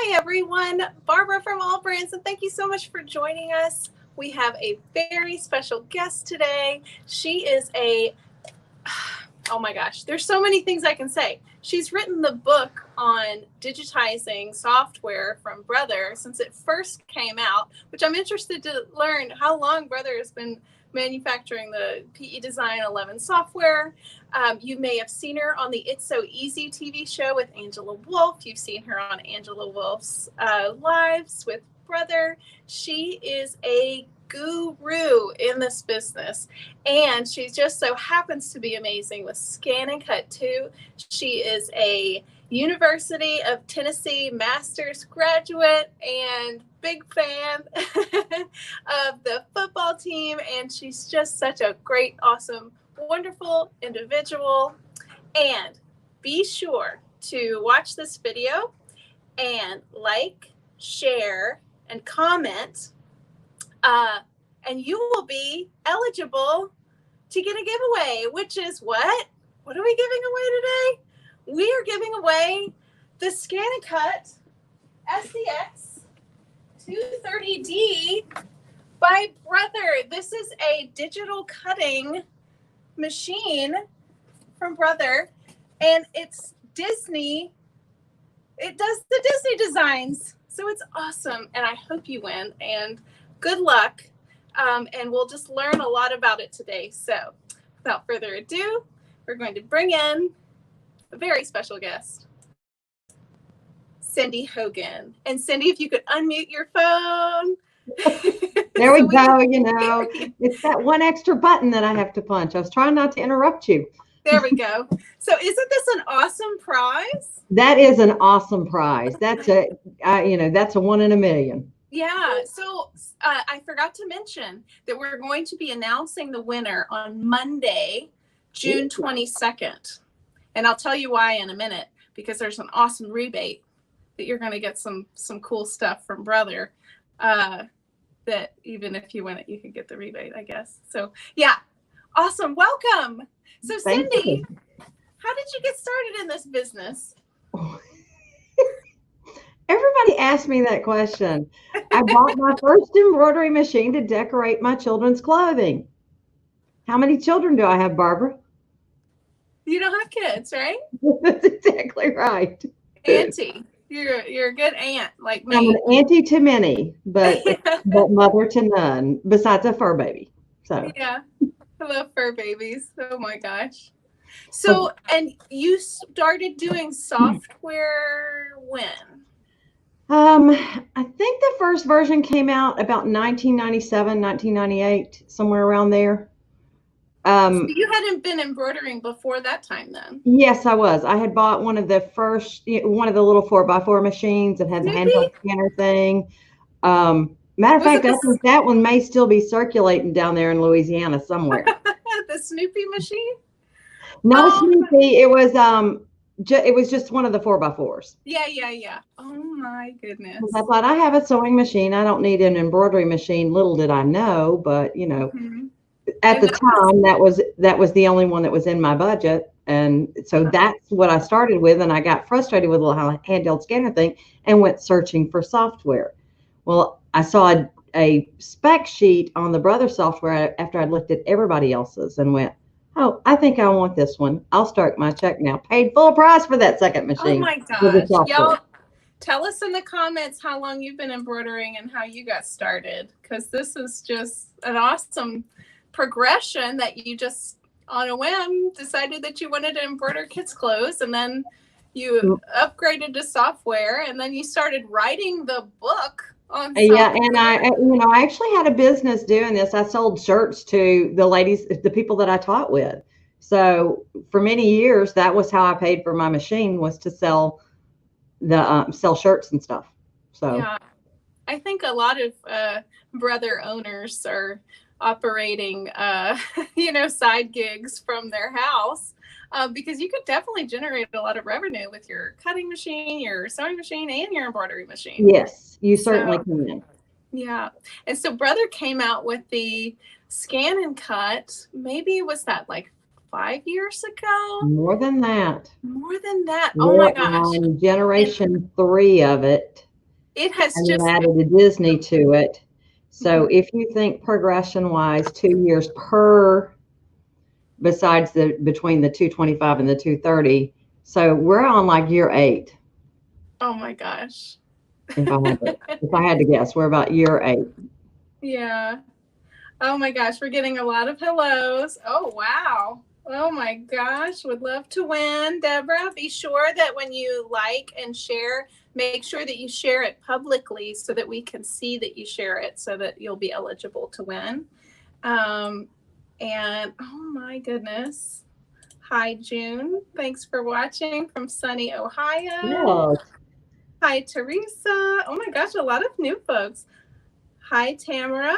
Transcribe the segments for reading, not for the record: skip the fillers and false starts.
Hi, everyone. Barbara from AllBrands, and thank you so much for joining us. We have a very special guest today. She is oh my gosh, there's so many things I can say. She's written the book on digitizing software from Brother since it first came out, which I'm interested to learn how long Brother has been manufacturing the PE Design 11 software. You may have seen her on the It's So Easy TV show with Angela Wolf. You've seen her on Angela Wolf's lives with Brother. She is a guru in this business, and she just so happens to be amazing with ScanNCut too. She is a University of Tennessee Masters graduate and big fan of the football team, and she's just such a great, awesome, wonderful individual. And be sure to watch this video and like, share, and comment, and you will be eligible to get a giveaway, which is what? What are we giving away today? We are giving away the ScanNCut SCX 230D by Brother. This is a digital cutting machine from Brother, and it's Disney. It does the Disney designs, so it's awesome, and I hope you win, and good luck, and we'll just learn a lot about it today. So without further ado, we're going to bring in a very special guest, Cindy Hogan. And Cindy, if you could unmute your phone. There we go. You know, it's that one extra button that I have to punch. I was trying not to interrupt you. There we go. So isn't this an awesome prize? That is an awesome prize. That's a, that's a 1 in a million. Yeah. So I forgot to mention that we're going to be announcing the winner on Monday, June 22nd. And I'll tell you why in a minute, because there's an awesome rebate that you're going to get some cool stuff from Brother, that even if you win it, you could get the rebate, I guess. So yeah, awesome. Welcome. So Cindy, how did you get started in this business? Everybody asked me that question. I bought my first embroidery machine to decorate my children's clothing. How many children do I have, Barbara? You don't have kids, right? That's exactly right. Auntie. You're a good aunt like me. I'm an auntie to many, but mother to none, besides a fur baby. So yeah, I love fur babies. Oh my gosh. So, and you started doing software when? I think the first version came out about 1997, 1998, somewhere around there. So you hadn't been embroidering before that time then? Yes, I was. I had bought one of the little 4x4 machines that had the handheld scanner thing. Matter of fact, I think that one may still be circulating down there in Louisiana somewhere. The Snoopy machine? No, Snoopy. It was just one of the 4x4s. Yeah. Oh my goodness. I thought, I have a sewing machine. I don't need an embroidery machine. Little did I know, but at the time, that was the only one that was in my budget, and so that's what I started with. And I got frustrated with the little handheld scanner thing and went searching for software. Well, I saw a spec sheet on the Brother software after I looked at everybody else's and went, "Oh, I think I want this one. I'll start my check now." Paid full price for that second machine. Oh my gosh! Y'all, tell us in the comments how long you've been embroidering and how you got started, because this is just an awesome progression that you just on a whim decided that you wanted to embroider kids' clothes, and then you upgraded to software, and then you started writing the book on software. Yeah, and I actually had a business doing this. I sold shirts to the ladies, the people that I taught with. So for many years, that was how I paid for my machine, was to sell sell shirts and stuff. So yeah, I think a lot of Brother owners are operating side gigs from their house, because you could definitely generate a lot of revenue with your cutting machine, your sewing machine, and your embroidery machine. Yes, you certainly can. Yeah. And so Brother came out with the ScanNCut, maybe was that like 5 years ago? More than that. Oh my gosh. On generation 3 of it. It has and just then added a Disney to it. So if you think progression-wise, 2 years per, besides between the 225 and the 230, so we're on like year 8. oh my gosh. If I had to guess, we're about year 8. Yeah. Oh my gosh, we're getting a lot of hellos. Oh wow. Oh my gosh, would love to win. Deborah, be sure that when you like and share, make sure that you share it publicly so that we can see that you share it so that you'll be eligible to win. And oh my goodness. Hi, June. Thanks for watching from sunny Ohio. Yeah. Hi, Teresa. Oh my gosh, a lot of new folks. Hi, Tamara.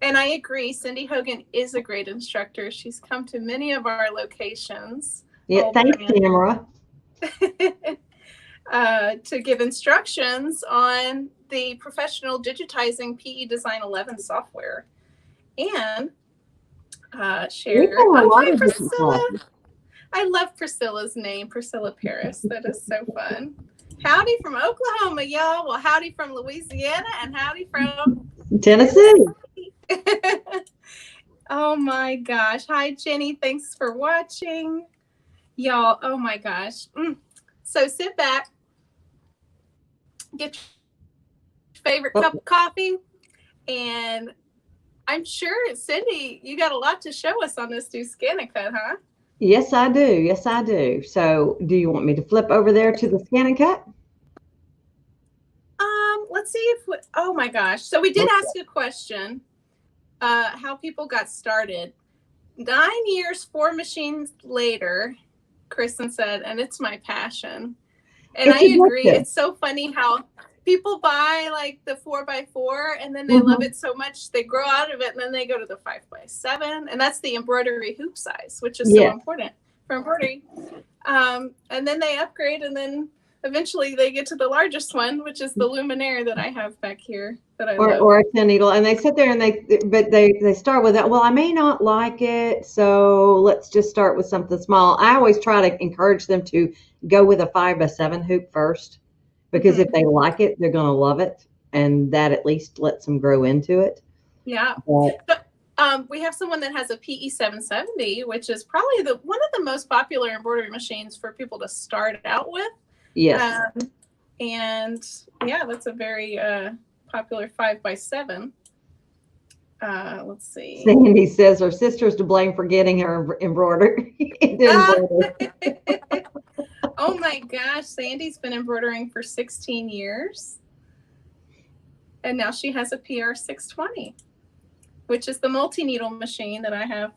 And I agree, Cindy Hogan is a great instructor. She's come to many of our locations. Yeah, thanks, Tamara. To give instructions on the professional digitizing PE Design 11 software. And share. Oh, hi, Priscilla. I love Priscilla's name, Priscilla Paris. That is so fun. Howdy from Oklahoma, y'all. Well, howdy from Louisiana and howdy from Tennessee. Oh my gosh. Hi, Jenny. Thanks for watching. Y'all, oh my gosh. So sit back, get your favorite cup of coffee, and I'm sure, Cindy, you got a lot to show us on this new ScanNCut, huh? Yes, I do. Yes, I do. So do you want me to flip over there to the ScanNCut? Let's see if oh my gosh. So we did ask a question, how people got started. 9 years, 4 machines later, Kristen said, and it's my passion. And I agree. It's so funny how people buy like the 4x4 and then they love it so much they grow out of it and then they go to the 5x7, and that's the embroidery hoop size, which is so important for embroidery. And then they upgrade, and then eventually they get to the largest one, which is the Luminaire that I have back here that I love. Or a 10 needle, and they sit there and they start with that. Well, I may not like it, so let's just start with something small. I always try to encourage them to go with a 5x7 hoop first, because if they like it, they're going to love it, and that at least lets them grow into it. Yeah. But we have someone that has a PE 770, which is probably one of the most popular embroidery machines for people to start out with. Yes. And yeah, that's a very popular 5x7. Let's see. Sandy says her sister's to blame for getting her embroidery. Oh my gosh, Sandy's been embroidering for 16 years. And now she has a PR 620, which is the multi-needle machine that I have.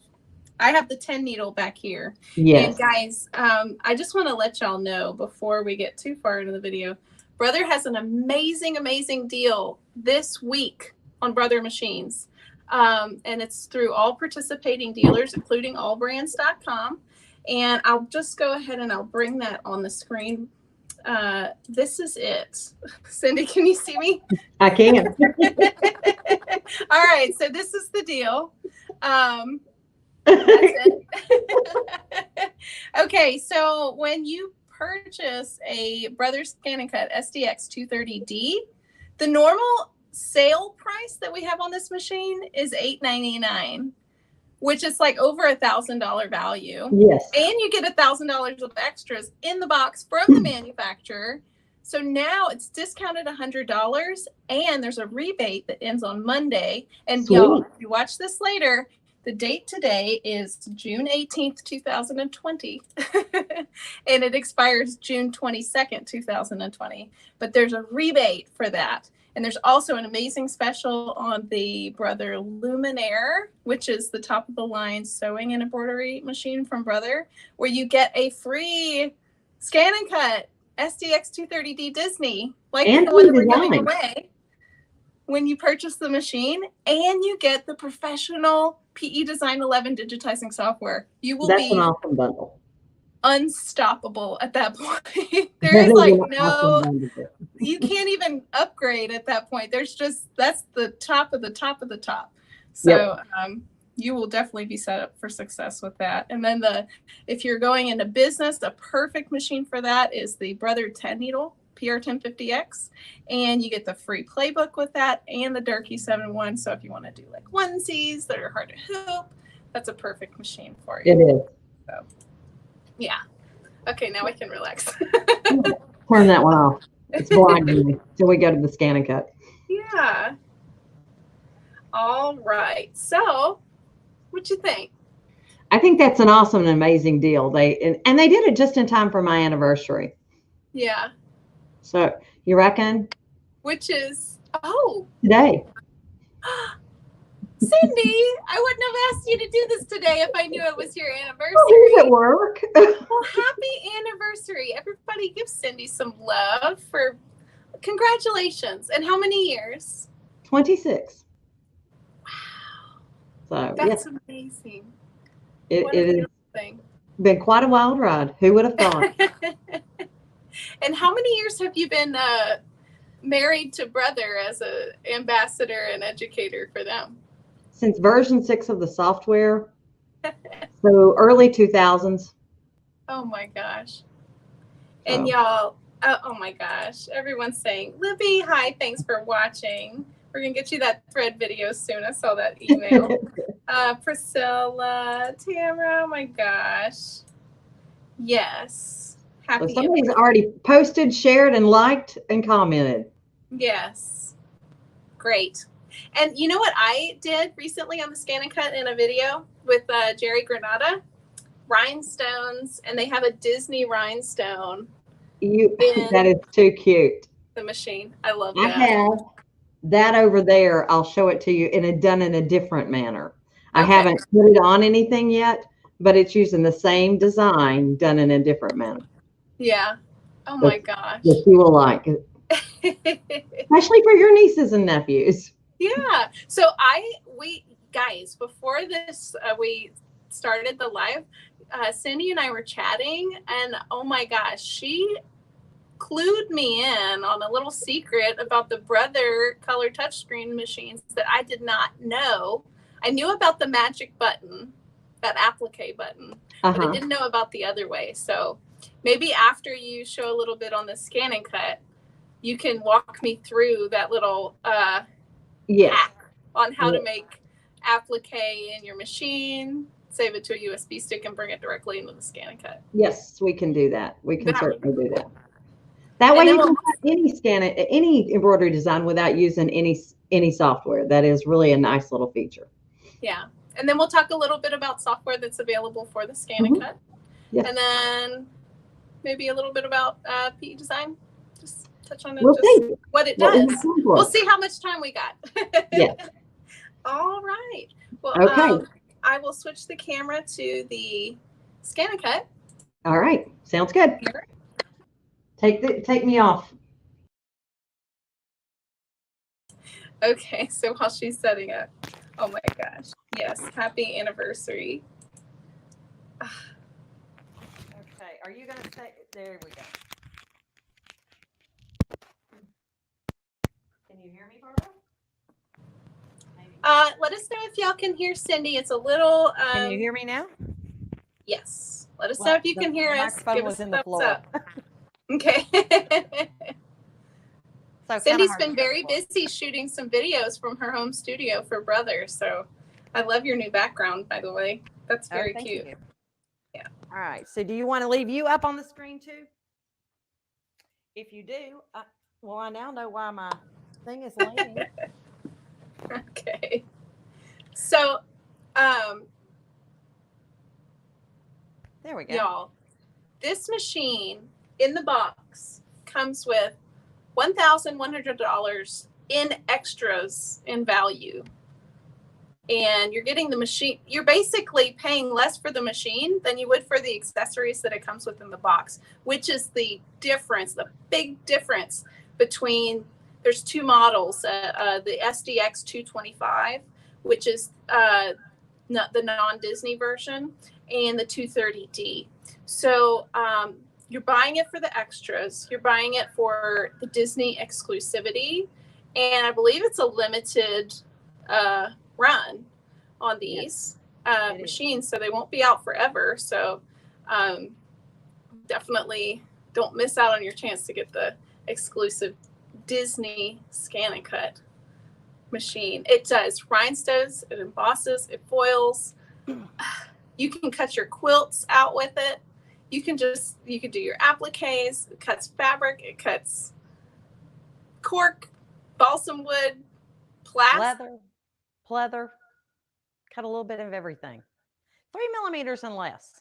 I have the 10 needle back here. Yes. And guys, I just want to let y'all know before we get too far into the video, Brother has an amazing, amazing deal this week on Brother machines. And it's through all participating dealers, including AllBrands.com. And I'll just go ahead and I'll bring that on the screen. This is it. Cindy, can you see me? I can. All right, so this is the deal. That's it. Okay, so when you purchase a Brother ScanNCut SDX 230D, the normal sale price that we have on this machine is $899, which is like over $1,000 value. Yes. And you get $1,000 of extras in the box from the manufacturer. So now it's discounted $100, and there's a rebate that ends on Monday. And y'all, if you watch this later, the date today is June 18th, 2020, and it expires June 22nd, 2020. But there's a rebate for that. And there's also an amazing special on the Brother Luminaire, which is the top of the line sewing and embroidery machine from Brother, where you get a free ScanNCut SDX 230D Disney, like the one that we're giving away when you purchase the machine, and you get the professional PE Design 11 digitizing software. You will be an awesome bundle. Unstoppable at that point. There's like you can't even upgrade at that point. There's just, that's the top of the top of the top. So you will definitely be set up for success with that. And then if you're going into business, the perfect machine for that is the Brother 10 needle PR1050X, and you get the free playbook with that and the Durkee 7-1. So if you want to do like onesies that are hard to hoop, that's a perfect machine for you. It is. So, yeah. Okay, now I can relax. Turn that one off. It's blinding me till we go to the ScanNCut. Yeah. All right. So, what you think? I think that's an awesome and amazing deal. They did it just in time for my anniversary. Yeah. So you reckon? Which is Today. Cindy, I wouldn't have asked you to do this today if I knew it was your anniversary. Oh, he's at work. Well, happy anniversary. Everybody give Cindy some love for congratulations. And how many years? 26. Wow. So That's amazing. It has thing. Been quite a wild ride. Who would have thought? And how many years have you been married to Brother as an ambassador and educator for them? Since version 6 of the software. So early 2000s. Oh my gosh. And y'all, oh my gosh, everyone's saying, Libby, hi, thanks for watching. We're going to get you that thread video soon. I saw that email. Priscilla, Tamara, oh my gosh. Yes. Happy. So somebody's already posted, shared, and liked and commented. Yes. Great. And you know what I did recently on the ScanNCut in a video with Jerry Granada? Rhinestones, and they have a Disney rhinestone. That is too cute. The machine. I love that. I have that over there. I'll show it to you done in a different manner. Okay. I haven't put it on anything yet, but it's using the same design done in a different manner. Yeah. Oh my gosh. That you will like. Especially for your nieces and nephews. Yeah. So we guys, before this, we started the live, Cindy and I were chatting, and oh my gosh, she clued me in on a little secret about the Brother color touchscreen machines that I did not know. I knew about the magic button, that applique button, but I didn't know about the other way. So maybe after you show a little bit on the ScanNCut, you can walk me through that little hack on how to make applique in your machine, save it to a USB stick, and bring it directly into the ScanNCut. Yes, we can do that. We can certainly do that. That way you can have any embroidery design without using any software. That is really a nice little feature. Yeah. And then we'll talk a little bit about software that's available for the ScanNCut. Yes. And then maybe a little bit about PE design. Just touch on it, what it does. We'll see how much time we got. Yes. All right. Well, okay. I will switch the camera to the ScanNCut. All right. Sounds good. Here. Take me off. Okay, so while she's setting up, oh my gosh, yes, happy anniversary. Okay, are you gonna say? There we go. Can you hear me, Barbara? Let us know if y'all can hear Cindy. It's a little. Can you hear me now? Yes. Let us know if you can hear us. Give us a thumbs up. Okay. So Cindy's been very busy shooting some videos from her home studio for Brother. So I love your new background, by the way. That's very cute. You. Yeah. All right. So do you want to leave you up on the screen too? If you do, well, I now know why my thing is laying. Okay. So, there we go. Y'all, this machine in the box comes with $1,100 in extras in value. And you're getting the machine. You're basically paying less for the machine than you would for the accessories that it comes with in the box, which is the difference, the big difference between, there's two models, the SDX 225, which is the non-Disney version, and the 230D. So you're buying it for the extras. You're buying it for the Disney exclusivity. And I believe it's a limited run on these machines, so they won't be out forever. So definitely don't miss out on your chance to get the exclusive Disney ScanNCut machine. It does rhinestones, it embosses, it foils. You can cut your quilts out with it. You can do your appliques. It cuts fabric, it cuts cork, balsam wood, plastic. Pleather, cut a little bit of everything. 3 millimeters and less.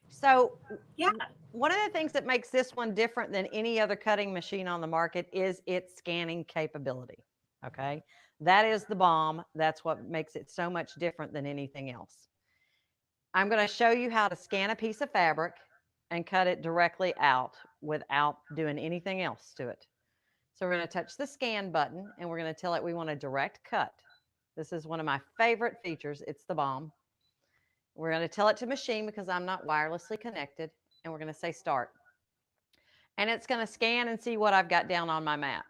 So Yeah. one of the things that makes this one different than any other cutting machine on the market is its scanning capability. Okay. That is the bomb. That's what makes it so much different than anything else. I'm going to show you how to scan a piece of fabric and cut it directly out without doing anything else to it. So we're going to touch the scan button and we're going to tell it we want a direct cut. This is one of my favorite features. It's the bomb. We're going to tell it to machine because I'm not wirelessly connected, and we're going to say start. And it's going to scan and see what I've got down on my mat.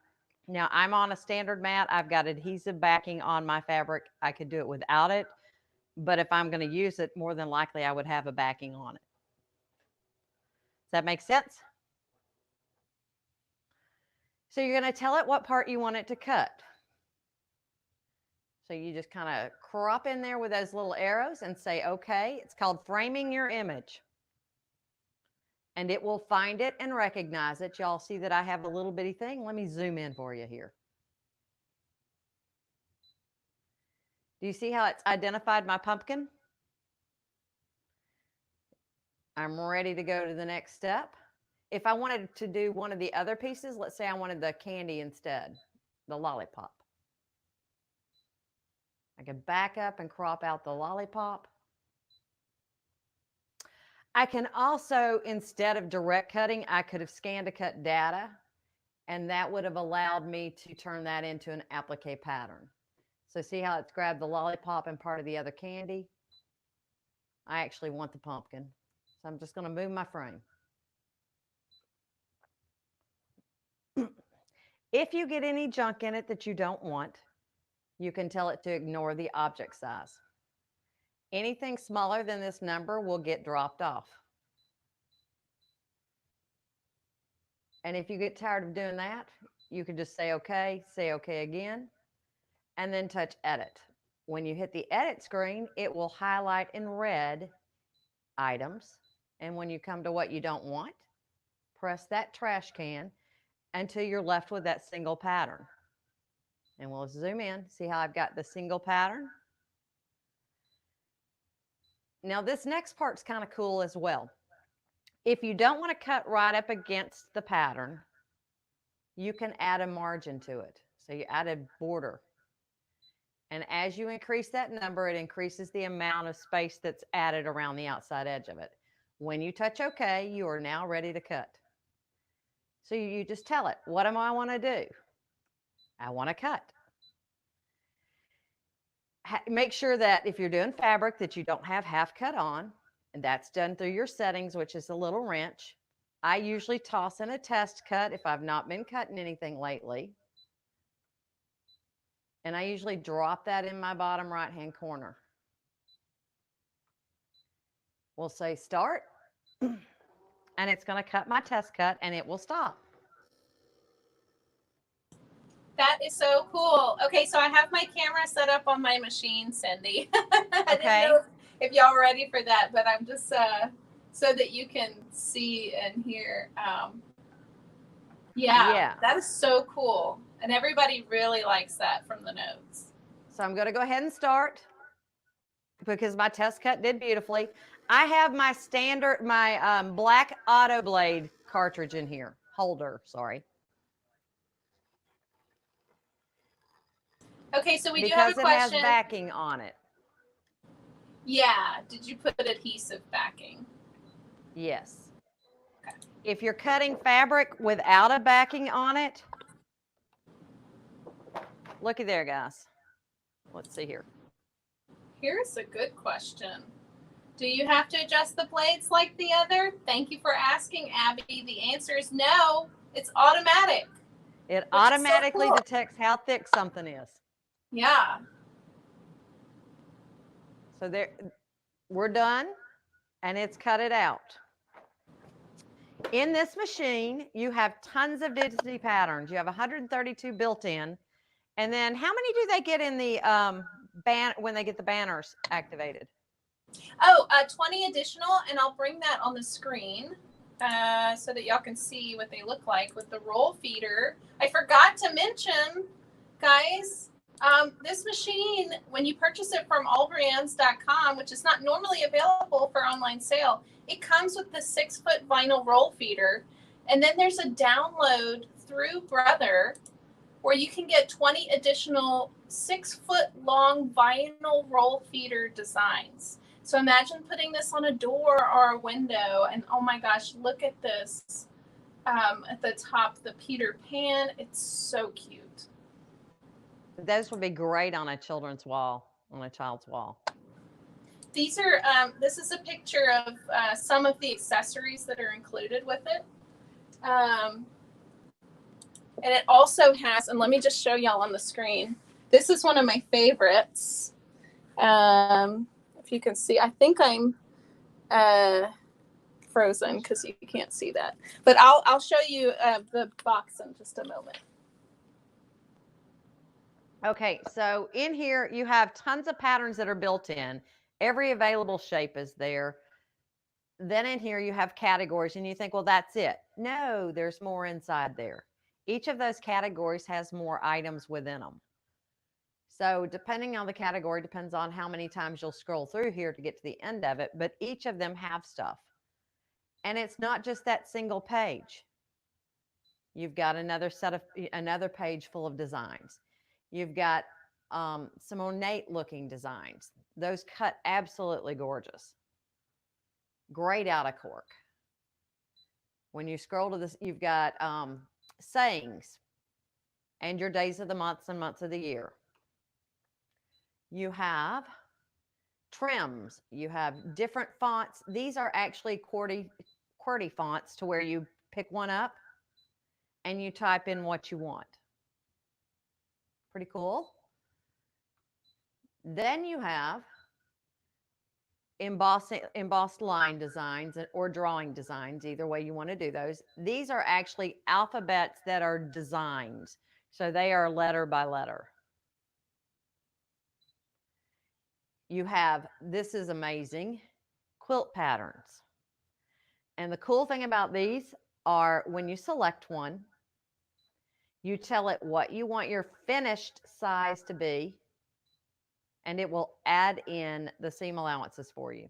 Now I'm on a standard mat. I've got adhesive backing on my fabric. I could do it without it, but if I'm going to use it, more than likely I would have a backing on it. Does that make sense? So you're going to tell it what part you want it to cut. So you just kind of crop in there with those little arrows and say, okay. It's called framing your image. And it will find it and recognize it. Y'all see that I have a little bitty thing? Let me zoom in for you here. Do you see how it's identified my pumpkin? I'm ready to go to the next step. If I wanted to do one of the other pieces, let's say I wanted the candy instead, the lollipop. I can back up and crop out the lollipop. I can also, instead of direct cutting, I could have ScanNCut data, and that would have allowed me to turn that into an applique pattern. So see how it's grabbed the lollipop and part of the other candy? I actually want the pumpkin. So I'm just going to move my frame. If you get any junk in it that you don't want, you can tell it to ignore the object size. Anything smaller than this number will get dropped off. And if you get tired of doing that, you can just say okay again, and then touch edit. When you hit the edit screen, it will highlight in red items. And when you come to what you don't want, press that trash can until you're left with that single pattern. And we'll zoom in, see how I've got the single pattern. Now this next part's kind of cool as well. If you don't want to cut right up against the pattern, you can add a margin to it. So you add a border. And as you increase that number, it increases the amount of space that's added around the outside edge of it. When you touch OK, you are now ready to cut. So you just tell it, what do I want to do? I want to cut. Make sure that if you're doing fabric that you don't have half cut on, and that's done through your settings, which is a little wrench. I usually toss in a test cut if I've not been cutting anything lately. And I usually drop that in my bottom right-hand corner. We'll say start, and it's going to cut my test cut, and it will stop. That is so cool. Okay, so I have my camera set up on my machine, Cindy. I didn't know if y'all were ready for that, but I'm just so that you can see and hear. Yeah, that is so cool. And everybody really likes that from the notes. So I'm going to go ahead and start because my test cut did beautifully. I have my standard, my black auto blade cartridge in here, holder, sorry. Okay, so we do have a question. Because it has backing on it. Yeah, did you put adhesive backing? Yes. Okay. If you're cutting fabric without a backing on it, looky there, guys. Let's see here. Here's a good question. Do you have to adjust the blades like the other? Thank you for asking, Abby. The answer is no. It's automatic. It automatically detects how thick something is. Yeah. So there, we're done, and it's cut it out. In this machine, you have tons of Disney patterns. You have 132 built in. And then how many do they get in the when they get the banners activated? Oh, 20 additional, and I'll bring that on the screen so that y'all can see what they look like with the roll feeder. I forgot to mention, guys, this machine, when you purchase it from AllBrands.com, which is not normally available for online sale, it comes with the 6-foot vinyl roll feeder. And then there's a download through Brother where you can get 20 additional 6-foot long vinyl roll feeder designs. So imagine putting this on a door or a window, and oh my gosh, look at this at the top, the Peter Pan. It's so cute. Those would be great on a children's wall, on a child's wall. These are, this is a picture of some of the accessories that are included with it. And it also has, and let me just show y'all on the screen. This is one of my favorites. If you can see, I think I'm frozen because you can't see that. But I'll show you the box in just a moment. Okay, so in here you have tons of patterns that are built in. Every available shape is there. Then in here you have categories, and you think, well, that's it. No, there's more inside there. Each of those categories has more items within them. So depending on the category, depends on how many times you'll scroll through here to get to the end of it, but each of them have stuff. And it's not just that single page. You've got another page full of designs. You've got some ornate looking designs. Those cut absolutely gorgeous. Great out of cork. When you scroll to this, you've got sayings and your days of the months and months of the year. You have trims. You have different fonts. These are actually QWERTY fonts to where you pick one up and you type in what you want. Pretty cool. Then you have embossed line designs or drawing designs, either way you want to do those. These are actually alphabets that are designs. So they are letter by letter. You have, this is amazing, quilt patterns. And the cool thing about these are when you select one, you tell it what you want your finished size to be, and it will add in the seam allowances for you.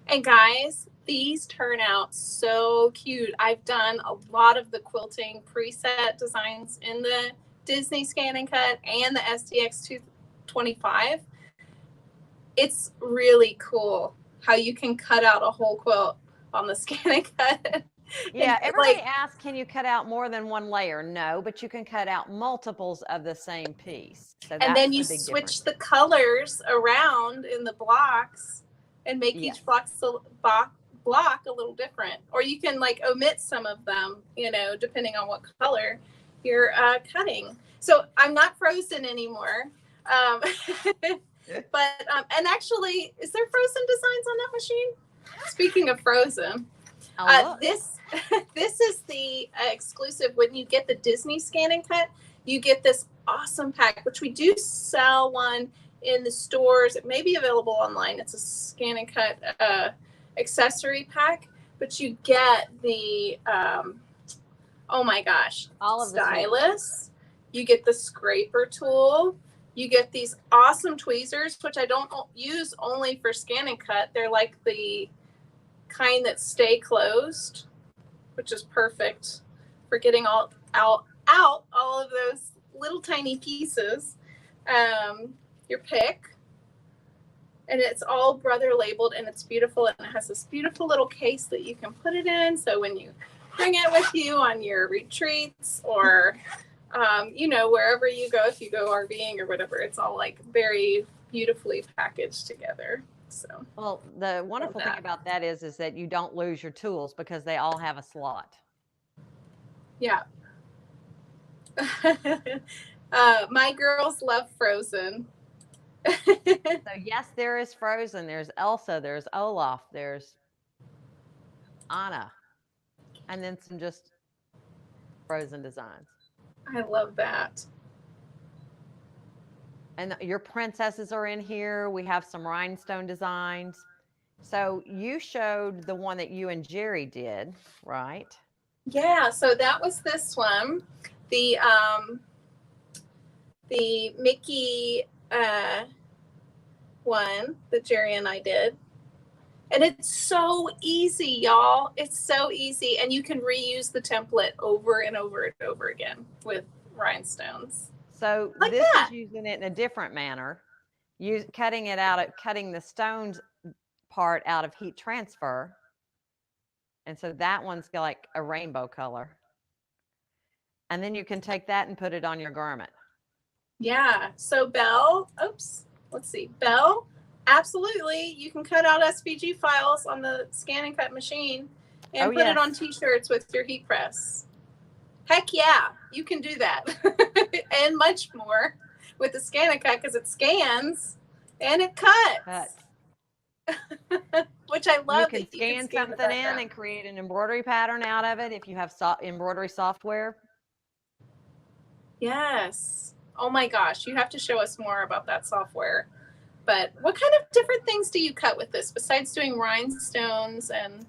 And guys, these turn out so cute. I've done a lot of the quilting preset designs in the Disney ScanNCut and the SDX 225. It's really cool how you can cut out a whole quilt on the ScanNCut. Yeah, everybody asks, can you cut out more than one layer? No, but you can cut out multiples of the same piece. So and then you switch the colors around in the blocks and make each block a little different. Or you can like omit some of them, you know, depending on what color you're cutting. So I'm not frozen anymore. But and actually, is there frozen designs on that machine? Speaking of frozen, this is the exclusive. When you get the Disney ScanNCut, you get this awesome pack, which we do sell one in the stores. It may be available online. It's a ScanNCut accessory pack, but you get the oh my gosh, all of stylus. You get the scraper tool. You get these awesome tweezers, which I don't use only for ScanNCut. They're like the kind that stay closed, which is perfect for getting out all of those little tiny pieces. Your pick, and it's all Brother labeled, and it's beautiful, and it has this beautiful little case that you can put it in. So when you bring it with you on your retreats or you know, wherever you go, if you go RVing or whatever, it's all like very beautifully packaged together. So, well, the wonderful thing about that is that you don't lose your tools because they all have a slot. Yeah. My girls love Frozen. So yes, there is Frozen. There's Elsa. There's Olaf. There's Anna. And then some just frozen designs. I love that. And your princesses are in here. We have some rhinestone designs. So you showed the one that you and Jerry did, right? Yeah, so that was this one. The Mickey one that Jerry and I did. And it's so easy, y'all. It's so easy. And you can reuse the template over and over and over again with rhinestones. So Like this that. is using it in a different manner. Cutting the stones part out of heat transfer. And so that one's like a rainbow color. And then you can take that and put it on your garment. Yeah. So Belle, Belle, absolutely. You can cut out SVG files on the ScanNCut machine and put it on t-shirts with your heat press. Heck yeah, you can do that. And much more with the ScanNCut because it scans and it cuts. Which I love. You can scan something in and create an embroidery pattern out of it if you have embroidery software. Yes. Oh my gosh, you have to show us more about that software. But what kind of different things do you cut with this besides doing rhinestones? And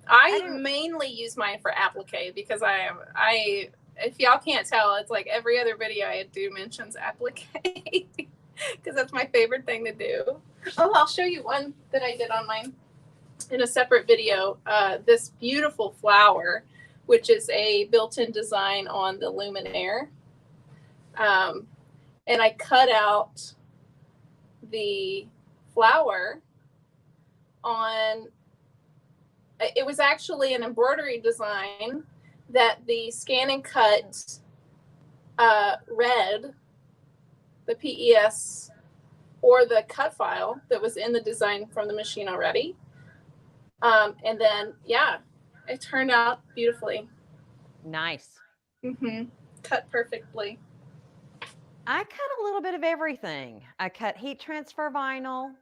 I mainly use mine for applique because I if y'all can't tell, it's like every other video I do mentions applique because that's my favorite thing to do. Oh, I'll show you one that I did on mine in a separate video. This beautiful flower, which is a built-in design on the Luminaire. And I cut out the flower on, it was actually an embroidery design that the ScanNCut read the PES or the cut file that was in the design from the machine already. And then, yeah, it turned out beautifully. Nice. Cut perfectly. I cut a little bit of everything. I cut heat transfer vinyl.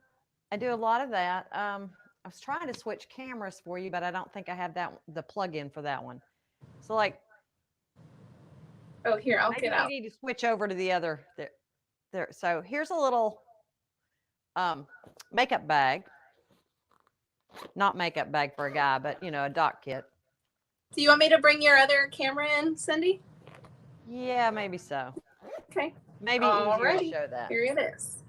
I do a lot of that. I was trying to switch cameras for you, but I don't think I have the plug-in for that one. So like, oh, here, I'll get out. We need to switch over to the other there. So here's a little makeup bag. Not makeup bag for a guy, but you know, a dock kit. Do you want me to bring your other camera in, Cindy? Yeah, maybe so. Okay. Maybe easier to show that. Here it is.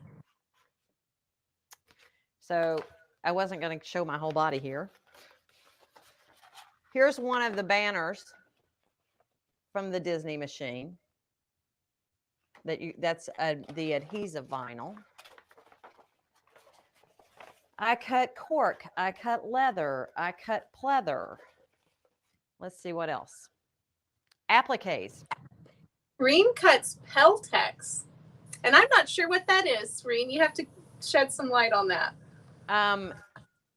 So I wasn't going to show my whole body here. Here's one of the banners from the Disney machine. That's the adhesive vinyl. I cut cork. I cut leather. I cut pleather. Let's see what else. Appliques. Reen cuts Peltex. And I'm not sure what that is, Reen. You have to shed some light on that.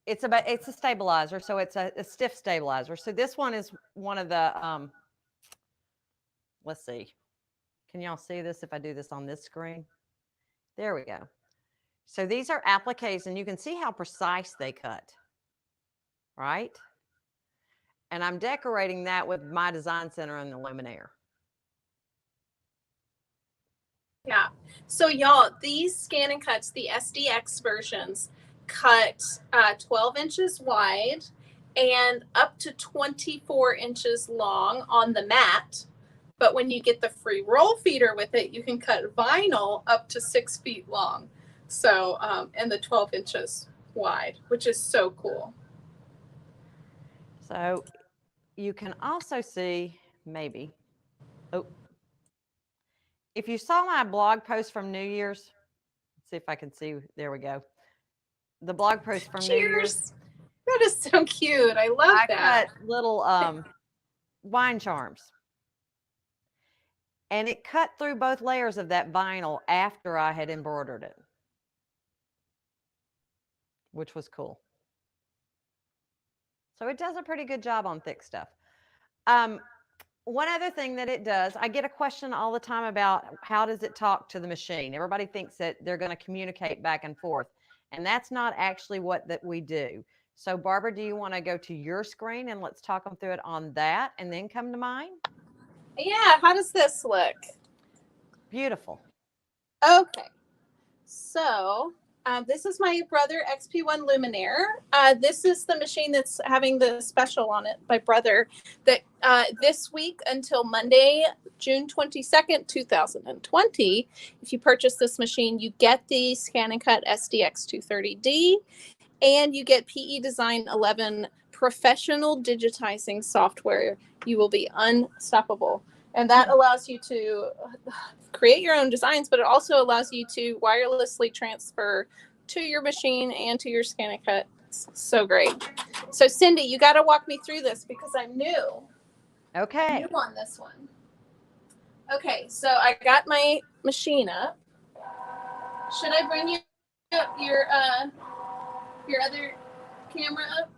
It's a stabilizer, so it's a stiff stabilizer. So this one is one of the let's see. Can y'all see this if I do this on this screen? There we go. So these are appliques, and you can see how precise they cut, right? And I'm decorating that with my design center in the Luminaire. Yeah. So y'all, these ScanNCuts, the SDX versions, cut 12 inches wide and up to 24 inches long on the mat. But when you get the free roll feeder with it, you can cut vinyl up to 6 feet long. So, and the 12 inches wide, which is so cool. So you can also see maybe, if you saw my blog post from New Year's, let's see if I can see, there we go. The blog post from New Year's. That is so cute. I love that. I cut little wine charms. And it cut through both layers of that vinyl after I had embroidered it, which was cool. So it does a pretty good job on thick stuff. One other thing that it does, I get a question all the time about how does it talk to the machine? Everybody thinks that they're going to communicate back and forth, and that's not actually what that we do. So Barbara, do you want to go to your screen and let's talk them through it on that and then come to mine? Yeah, how does this look? Beautiful. Okay, so this is my Brother XP1 Luminaire. This is the machine that's having the special on it by Brother. That this week until Monday, June 22nd, 2020, if you purchase this machine, you get the ScanNCut SDX 230D, and you get PE Design 11 professional digitizing software. You will be unstoppable. And that allows you to create your own designs, but it also allows you to wirelessly transfer to your machine and to your ScanNCut. It's so great. So Cindy, you got to walk me through this because I'm new. Okay. I'm new on this one. Okay, so I got my machine up. Should I bring you up your other camera up?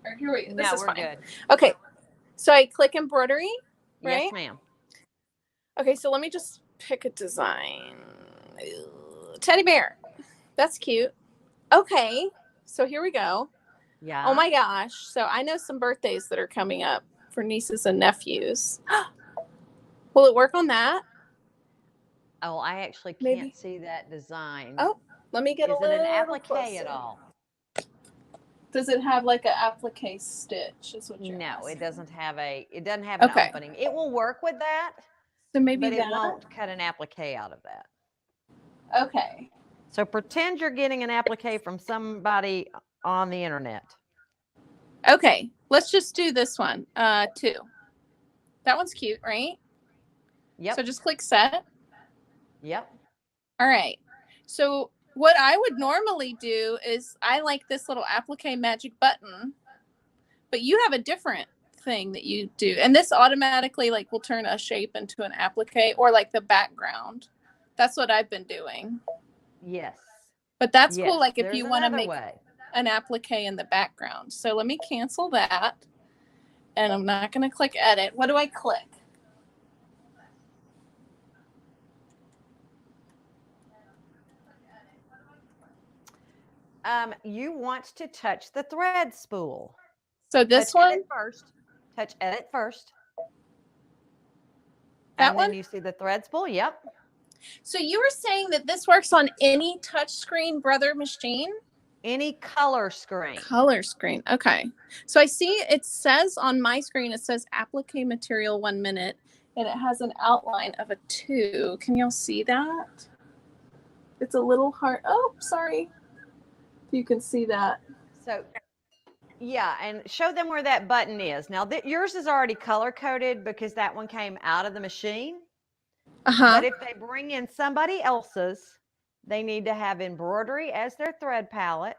Or here we go. This No, is we're fine. good. Okay, so I click embroidery. Right? Yes, ma'am. Okay, so let me just pick a design. Teddy bear. That's cute. Okay, so here we go. Yeah. Oh my gosh. So I know some birthdays that are coming up for nieces and nephews. Will it work on that? Oh, I actually can't Maybe. see that design. Oh, let me get Is a little it an applique closer. at all? Does it have like an applique stitch? Is what you're No, asking. it doesn't have an opening. It will work with that, So maybe but that. it won't cut an applique out of that. Okay. So pretend you're getting an applique from somebody on the internet. Okay, let's just do this one. 2. That one's cute, right? Yep. So just click set. Yep. All right. So what I would normally do is I like this little Applique Magic button, but you have a different thing that you do. And this automatically like will turn a shape into an applique or like the background. That's what I've been doing. Yes. But that's Yes, cool. Like if there's you want to another make way. an applique in the background. So let me cancel that. And I'm not going to click edit. What do I click? You want to touch the thread spool. So this touch one? Edit first. Touch edit first. That and one? then you see the thread spool. Yep. So you were saying that this works on any touchscreen Brother machine? Any color screen. Color screen. Okay. So I see it says on my screen, it says applique material 1 minute, and it has an outline of a 2. Can y'all see that? It's a little hard. Oh, sorry. You can see that. So, yeah, and show them where that button is. Now, yours is already color coded because that one came out of the machine. But if they bring in somebody else's, they need to have embroidery as their thread palette.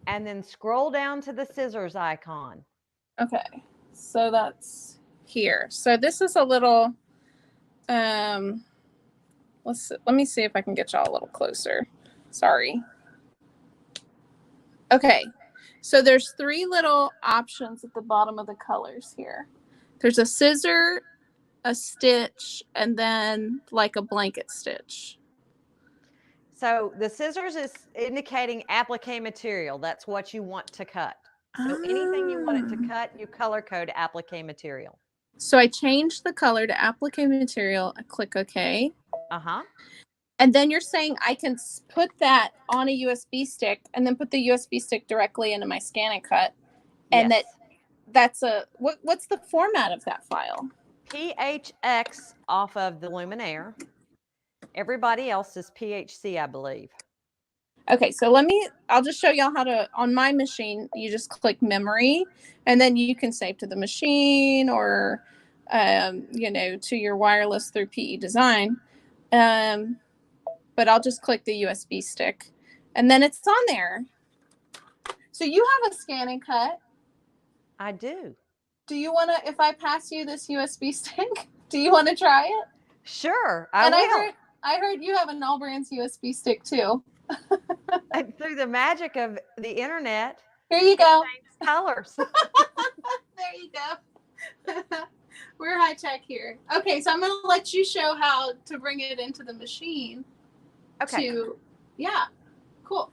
And then scroll down to the scissors icon. Okay. So that's here. So this is a little, let me see if I can get y'all a little closer. Sorry. Okay. So there's 3 little options at the bottom of the colors here. There's a scissor, a stitch, and then like a blanket stitch. So the scissors is indicating applique material. That's what you want to cut. So anything you want it to cut, you color code applique material. So I changed the color to applique material. I click OK. Uh-huh. And then you're saying I can put that on a USB stick and then put the USB stick directly into my ScanNCut. And yes. that's a, what's the format of that file? PHX off of the Luminaire. Everybody else is PHC, I believe. Okay, so I'll just show y'all how to, on my machine, you just click memory, and then you can save to the machine or, to your wireless through PE Design. But I'll just click the USB stick, and then it's on there. So you have a ScanNCut. I do. Do you want to, if I pass you this USB stick, do you want to try it? Sure, I will. I heard you have an AllBrands USB stick too. And through the magic of the internet, here you go. Colors. There you go. We're high tech here. Okay, so I'm going to let you show how to bring it into the machine. Okay. Yeah, cool.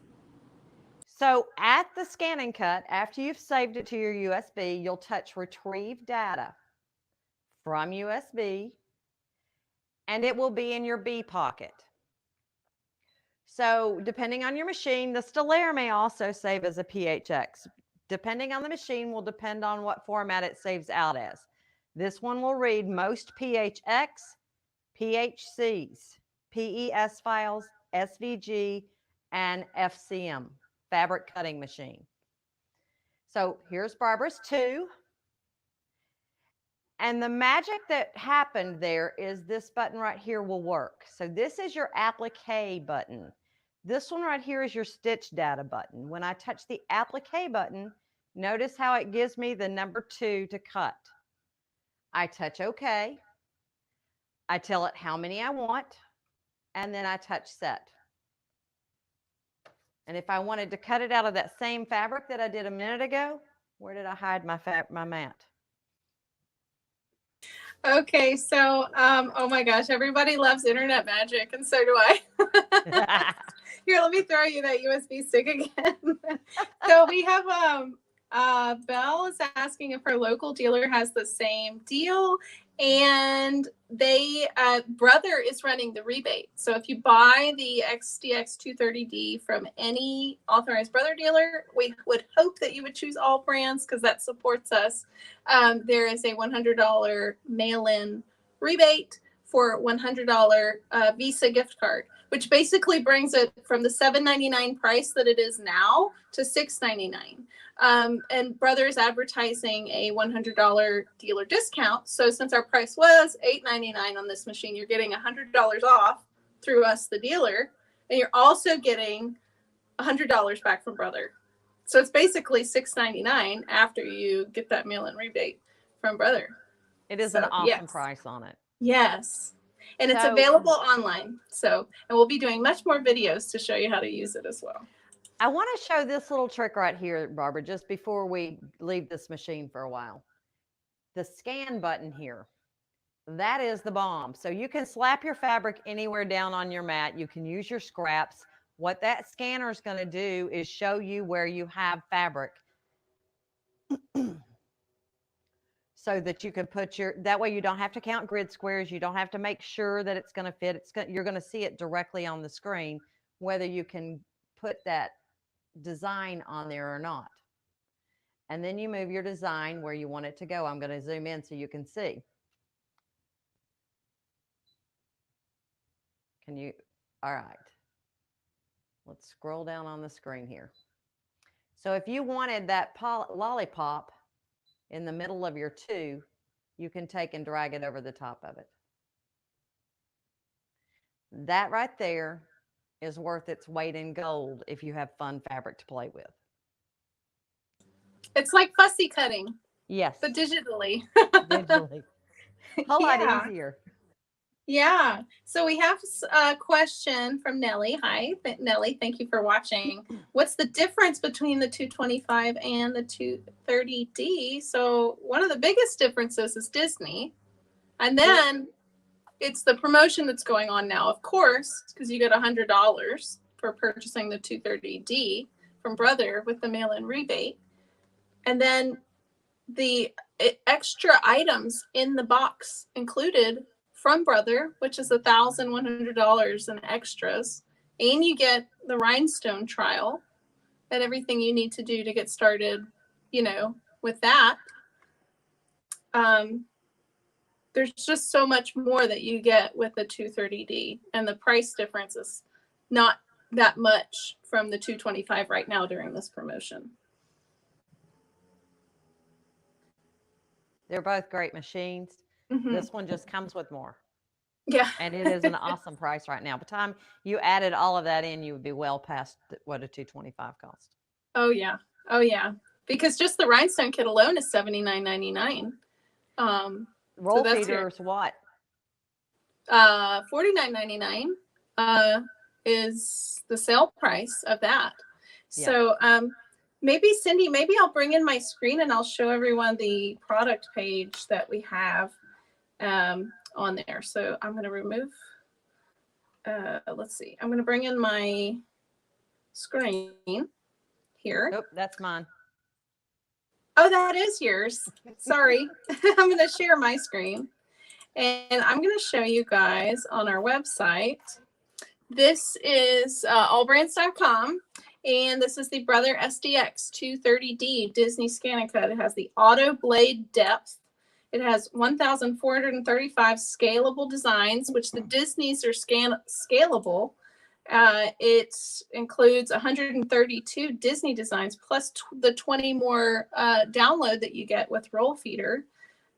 So at the ScanNCut, after you've saved it to your USB, you'll touch Retrieve Data from USB, and it will be in your B pocket. So depending on your machine, the Stellaire may also save as a PHX. Depending on the machine will depend on what format it saves out as. This one will read most PHX, PHCs, PES files, SVG, and FCM, fabric cutting machine. So here's Barbara's 2. And the magic that happened there is this button right here will work. So this is your applique button. This one right here is your stitch data button. When I touch the applique button, notice how it gives me the number 2 to cut. I touch OK. I tell it how many I want, and then I touch set. And if I wanted to cut it out of that same fabric that I did a minute ago, where did I hide my mat? Okay, so oh my gosh, everybody loves internet magic, and so do I. Here, let me throw you that USB stick again. So we have Belle is asking if her local dealer has the same deal, and they Brother is running the rebate. So if you buy the XDX 230D from any authorized Brother dealer, we would hope that you would choose AllBrands because that supports us. There is a $100 mail-in rebate for $100 Visa gift card, which basically brings it from the $7.99 price that it is now to $6.99. And Brother is advertising a $100 dealer discount. So since our price was $8.99 on this machine, you're getting $100 off through us, the dealer, and you're also getting $100 back from Brother. So it's basically $6.99 after you get that mail-in rebate from Brother. It is an awesome price on it. Yes. And it's available online. So, and we'll be doing much more videos to show you how to use it as well. I want to show this little trick right here, Barbara, just before we leave this machine for a while. The scan button here, that is the bomb. So you can slap your fabric anywhere down on your mat. You can use your scraps. What that scanner is going to do is show you where you have fabric. So that you can put that way you don't have to count grid squares. You don't have to make sure that it's going to fit. You're going to see it directly on the screen, whether you can put that design on there or not. And then you move your design where you want it to go. I'm going to zoom in so you can see. Can you? All right. Let's scroll down on the screen here. So if you wanted that lollipop in the middle of your 2, you can take and drag it over the top of it. That right there is worth its weight in gold if you have fun fabric to play with. It's like fussy cutting. Yes. But digitally. Digitally. A whole lot easier. Yeah. So we have a question from Nellie. Hi, Nellie. Thank you for watching. What's the difference between the 225 and the 230D? So one of the biggest differences is Disney. And then it's the promotion that's going on now, of course, because you get $100 for purchasing the 230D from Brother with the mail-in rebate. And then the extra items in the box included from Brother, which is $1,100 in extras, and you get the rhinestone trial and everything you need to do to get started, you know, with that. There's just so much more that you get with the 230D, and the price difference is not that much from the 225 right now during this promotion. They're both great machines. Mm-hmm. This one just comes with more. Yeah. And it is an awesome price right now. By the time you added all of that in, you would be well past what a 225 cost. Oh, yeah. Oh, yeah. Because just the rhinestone kit alone is $79.99. Roll feeders, what? $49.99 is the sale price of that. Yeah. So maybe, Cindy, maybe I'll bring in my screen and I'll show everyone the product page that we have on there. So I'm going to remove, let's see, I'm going to bring in my screen here. Nope, that's mine. Oh, that is yours. Sorry. I'm going to share my screen. And I'm going to show you guys on our website. This is allbrands.com. And this is the Brother SDX 230D Disney ScanNCut. It has the auto blade depth. It has 1,435 scalable designs, which the Disneys are scalable. It includes 132 Disney designs plus the 20 more download that you get with roll feeder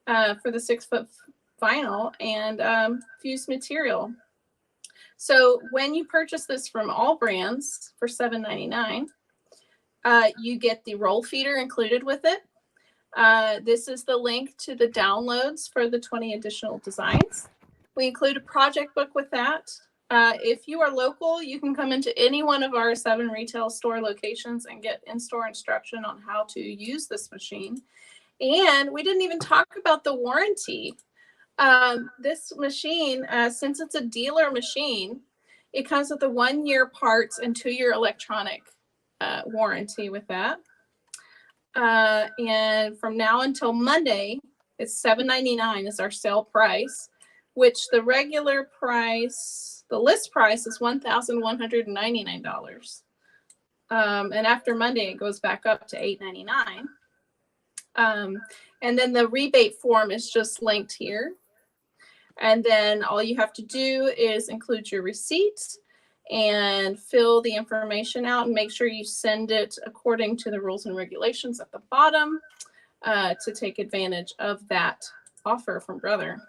for the 6-foot vinyl and fused material. So when you purchase this from AllBrands for $7.99, you get the roll feeder included with it. This is the link to the downloads for the 20 additional designs. We include a project book with that. If you are local, you can come into any one of our 7 retail store locations and get in-store instruction on how to use this machine. And we didn't even talk about the warranty. This machine, since it's a dealer machine, it comes with a 1-year parts and 2-year electronic warranty with that. And from now until Monday, it's $7.99 is our sale price, which the regular price, the list price is $1,199. And after Monday, it goes back up to $8.99. And then the rebate form is just linked here. And then all you have to do is include your receipt and fill the information out and make sure you send it according to the rules and regulations at the bottom to take advantage of that offer from Brother.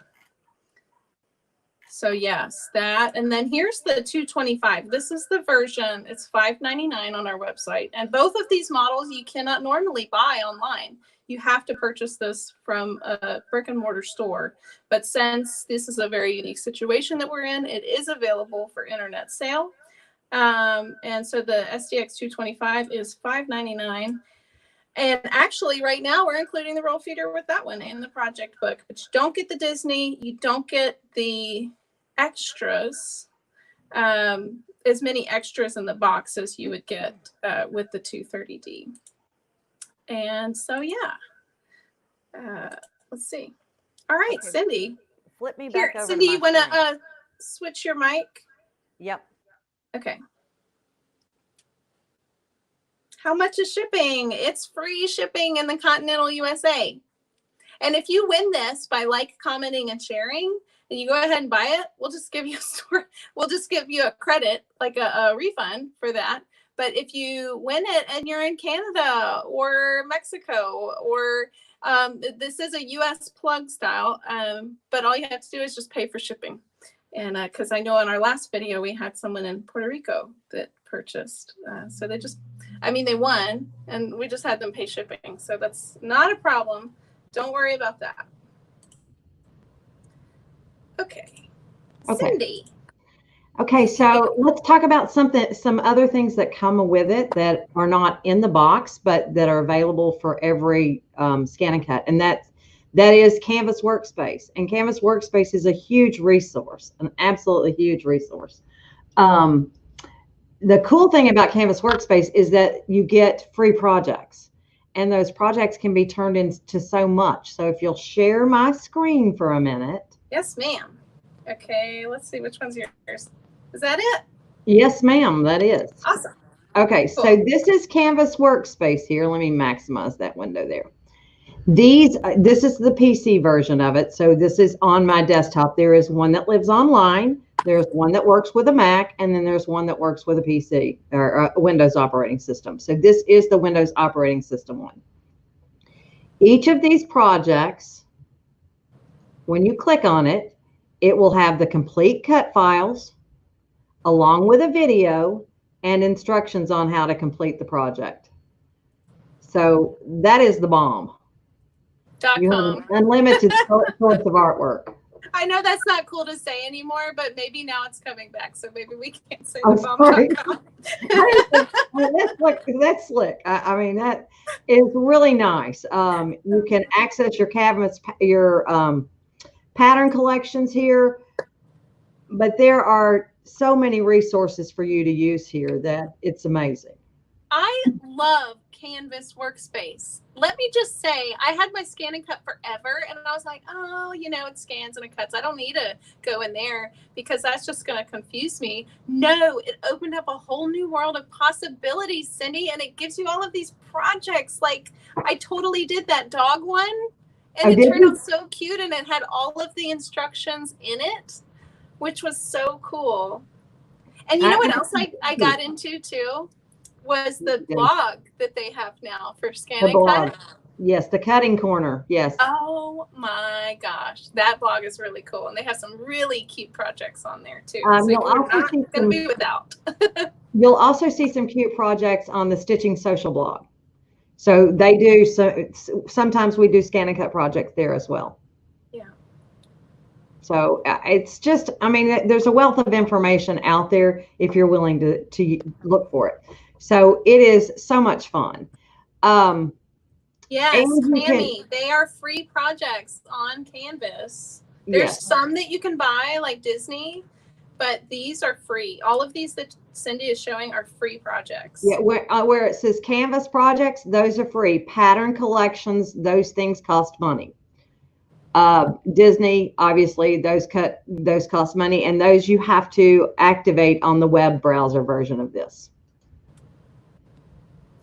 So yes, that. And then here's the 225. This is the version. It's $5.99 on our website. And both of these models you cannot normally buy online. You have to purchase this from a brick and mortar store. But since this is a very unique situation that we're in, it is available for internet sale. And so the SDX 225 is $5.99. And actually right now we're including the roll feeder with that one in the project book. But you don't get the Disney. You don't get the extras, as many extras in the box as you would get with the 230D. And so, yeah, let's see. All right, Okay. Cindy. Flip me back over Cindy, to you my want screen. to switch your mic? Yep. Okay. How much is shipping? It's free shipping in the continental USA. And if you win this by commenting, and sharing, and you go ahead and buy it, we'll just give you a credit, like a refund for that. But if you win it and you're in Canada or Mexico or this is a US plug style, but all you have to do is just pay for shipping. And because I know in our last video, we had someone in Puerto Rico that purchased. So they won and we just had them pay shipping. So that's not a problem. Don't worry about that. Okay. Cindy. Okay, so let's talk about some other things that come with it that are not in the box, but that are available for every ScanNCut, and that is Canvas Workspace. And Canvas Workspace is a huge resource, an absolutely huge resource. The cool thing about Canvas Workspace is that you get free projects, and those projects can be turned into so much. So if you'll share my screen for a minute. Yes, ma'am. Okay, let's see, which one's yours? Is that it? Yes, ma'am, that is. Awesome. Okay, Cool. So this is Canvas Workspace here. Let me maximize that window there. This is the PC version of it. So this is on my desktop. There is one that lives online. There's one that works with a Mac, and then there's one that works with a PC or a Windows operating system. So this is the Windows operating system one. Each of these projects, when you click on it, it will have the complete cut files along with a video and instructions on how to complete the project. So that is the bomb. You have an unlimited source of artwork. I know that's not cool to say anymore, but maybe now it's coming back, so maybe we can't say I'm the bomb.com. That's slick. I mean, that is really nice. You can access your cabinets, your pattern collections here, but there are so many resources for you to use here that it's amazing. I love Canvas Workspace. Let me just say, I had my ScanNCut forever, and I was like, oh, you know, it scans and it cuts. I don't need to go in there because that's just going to confuse me. No, it opened up a whole new world of possibilities, Cindy, and it gives you all of these projects. Like, I totally did that dog one, and it turned out so cute, and it had all of the instructions in it, which was so cool. And you know what else I got into too? Was the blog that they have now for ScanNCut. Yes, the cutting corner. Yes. Oh my gosh, that blog is really cool, and they have some really cute projects on there too. So you'll also see going to be without. You'll also see some cute projects on the Stitching Social blog. So they do. So sometimes we do ScanNCut projects there as well. Yeah. So it's just, I mean, there's a wealth of information out there if you're willing to look for it. So it is so much fun. Yes, Tammy, they are free projects on Canvas. There's some that you can buy, like Disney, but these are free. All of these that Cindy is showing are free projects. Yeah, where it says Canvas projects, those are free. Pattern collections, those things cost money. Disney, obviously, those cost money, and those you have to activate on the web browser version of this.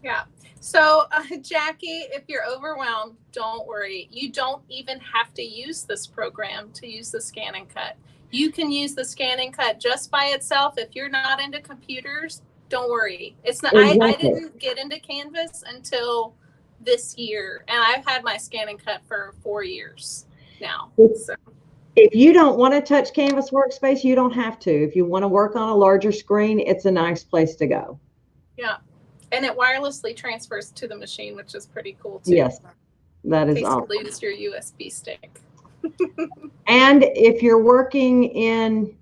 Yeah. So, Jackie, if you're overwhelmed, don't worry. You don't even have to use this program to use the ScanNCut. You can use the ScanNCut just by itself. If you're not into computers, don't worry. It's not. I didn't get into Canvas until this year, and I've had my ScanNCut for 4 years now. So. If you don't want to touch Canvas Workspace, you don't have to. If you want to work on a larger screen, it's a nice place to go. Yeah. And it wirelessly transfers to the machine, which is pretty cool too. Yes, that is awesome. In case you lose your USB stick. And if you're working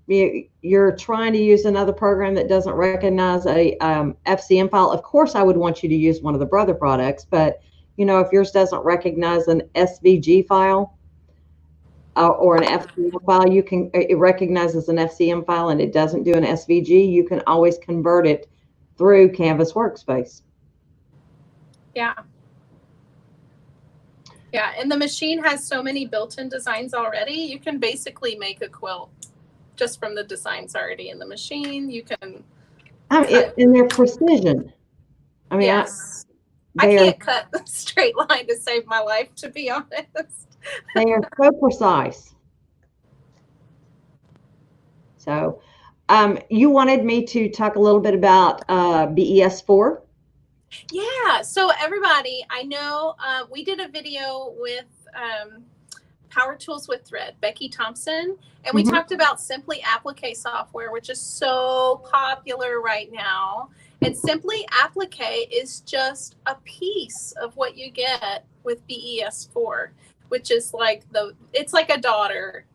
you're trying to use another program that doesn't recognize a FCM file, of course I would want you to use one of the Brother products, but you know, if yours doesn't recognize an SVG file or an FCM file, it recognizes an FCM file and it doesn't do an SVG, you can always convert it through Canvas Workspace. Yeah. Yeah, and the machine has so many built-in designs already. You can basically make a quilt just from the designs already in the machine. You can. And their precision. I mean, yes. I can't cut a straight line to save my life, to be honest. They are so precise. So, you wanted me to talk a little bit about BES4. Yeah, so everybody, I know we did a video with Power Tools with Thread, Becky Thompson, and we talked about Simply Applique software, which is so popular right now. And Simply Applique is just a piece of what you get with BES4, which is like it's like a daughter.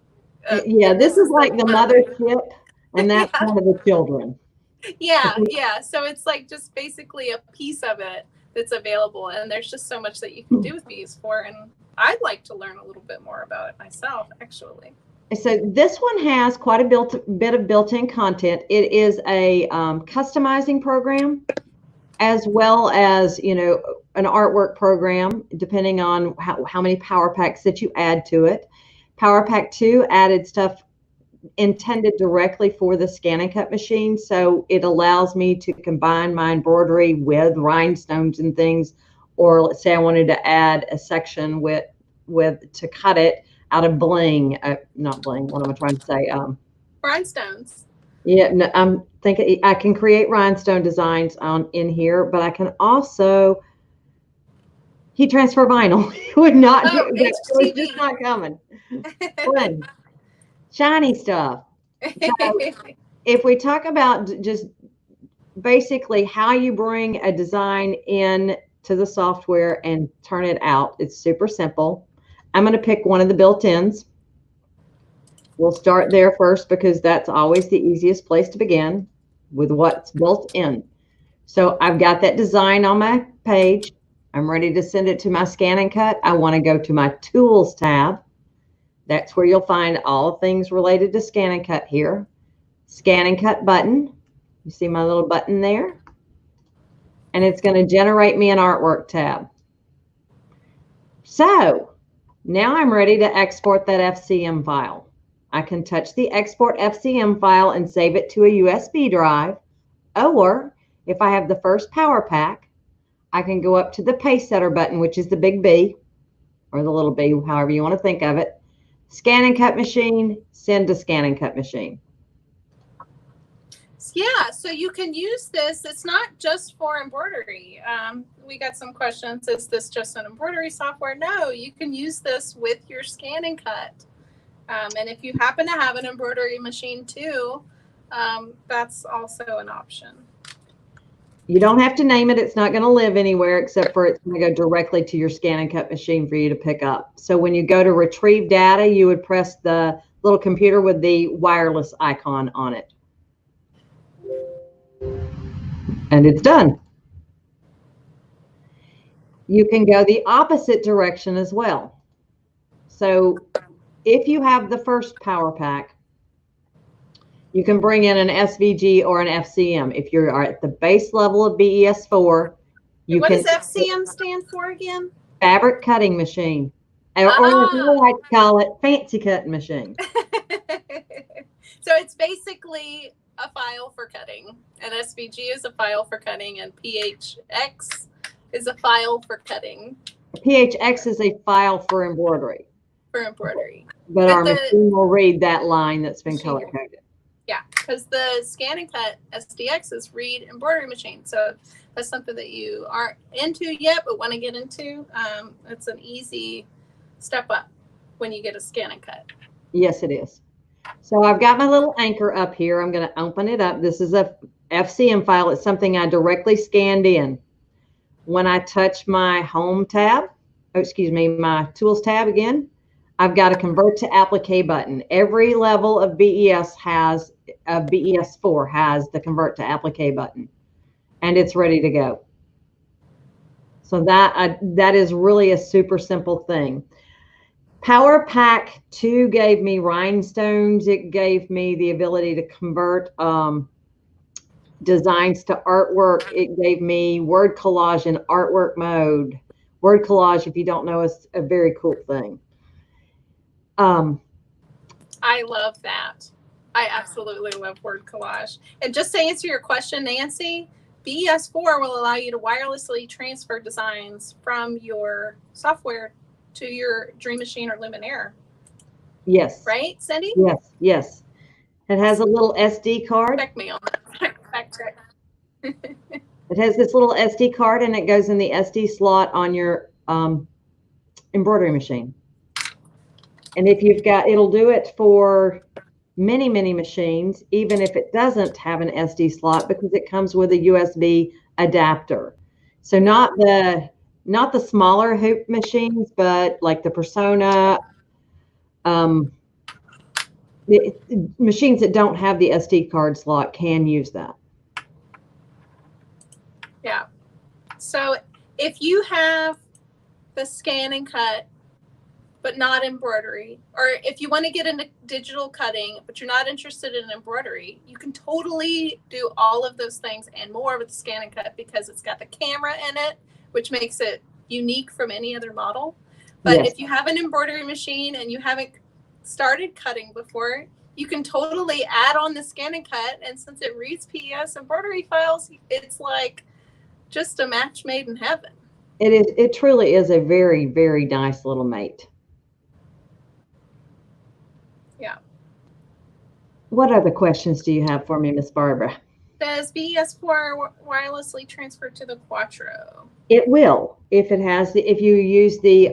Yeah, this is like the mothership, and that's one of the children. Yeah, yeah. So it's like just basically a piece of it that's available, and there's just so much that you can do with BES4, and I'd like to learn a little bit more about it myself, actually. So this one has quite a bit of built-in content. It is a customizing program, as well as, you know, an artwork program, depending on how many power packs that you add to it. Power Pack 2 added stuff intended directly for the ScanNCut machine, so it allows me to combine my embroidery with rhinestones and things, or let's say I wanted to add a section with to cut it out of bling, not bling, what am I trying to say? Rhinestones. Yeah, no, I'm thinking I can create rhinestone designs in here, but I can also heat transfer vinyl. Would not do that. It's just not coming. Fun. Shiny stuff. So if we talk about just basically how you bring a design in to the software and turn it out, it's super simple. I'm going to pick one of the built-ins. We'll start there first because that's always the easiest place to begin with what's built in. So I've got that design on my page. I'm ready to send it to my ScanNCut. I want to go to my Tools tab. That's where you'll find all things related to ScanNCut here. ScanNCut button. You see my little button there? and it's going to generate me an artwork tab. So now I'm ready to export that FCM file. I can touch the export FCM file and save it to a USB drive, or if I have the first power pack, I can go up to the paste setter button, which is the big B, or the little b, however you want to think of it. ScanNCut machine, send to ScanNCut machine. Yeah, so you can use this. It's not just for embroidery. We got some questions. Is this just an embroidery software? No, you can use this with your ScanNCut. And if you happen to have an embroidery machine too, that's also an option. You don't have to name it. It's not going to live anywhere except for it's going to go directly to your ScanNCut machine for you to pick up. So when you go to retrieve data, you would press the little computer with the wireless icon on it. And it's done. You can go the opposite direction as well. So if you have the first power pack, you can bring in an SVG or an FCM. If you are at the base level of BES4, you what can. What does FCM stand for again? Fabric cutting machine. Or as I like to call it, fancy cutting machine. So it's basically a file for cutting. An SVG is a file for cutting, and PHX is a file for cutting. PHX is a file for embroidery. For embroidery. But our machine will read that line that's been color-coded. Yeah, because the ScanNCut SDX is read embroidery machine. So that's something that you aren't into yet, but want to get into. It's an easy step up when you get a ScanNCut. Yes, it is. So I've got my little anchor up here. I'm going to open it up. This is a FCM file. It's something I directly scanned in. When I touch my home tab, my tools tab again, I've got a convert to applique button. Every level of BES has, BES4 has the convert to applique button, and it's ready to go. So that is really a super simple thing. Power Pack 2 gave me rhinestones. It gave me the ability to convert designs to artwork. It gave me word collage in artwork mode. Word collage, if you don't know, is a very cool thing. I love that. I absolutely love word collage. And just to answer your question, Nancy, BES4 will allow you to wirelessly transfer designs from your software to your Dream Machine or Luminaire. Yes. Right, Cindy? Yes, yes. It has a little SD card. Check me on that. Fact check. It has this little SD card, and it goes in the SD slot on your embroidery machine. And if you've got, it'll do it for many, many machines, even if it doesn't have an SD slot, because it comes with a USB adapter. So not the smaller hoop machines, but like the Persona, the machines that don't have the SD card slot can use that. Yeah. So if you have the ScanNCut, but not embroidery, or if you want to get into digital cutting, but you're not interested in embroidery, you can totally do all of those things and more with the ScanNCut because it's got the camera in it, which makes it unique from any other model. But Yes. if you have an embroidery machine and you haven't started cutting before, you can totally add on the ScanNCut, and since it reads PES embroidery files, it's like just a match made in heaven. It is. It truly is a very, very nice little mate. Yeah. What other questions do you have for me, Miss Barbara? Does BES4 wirelessly transfer to the Quattro? It will, if it has the, if you use the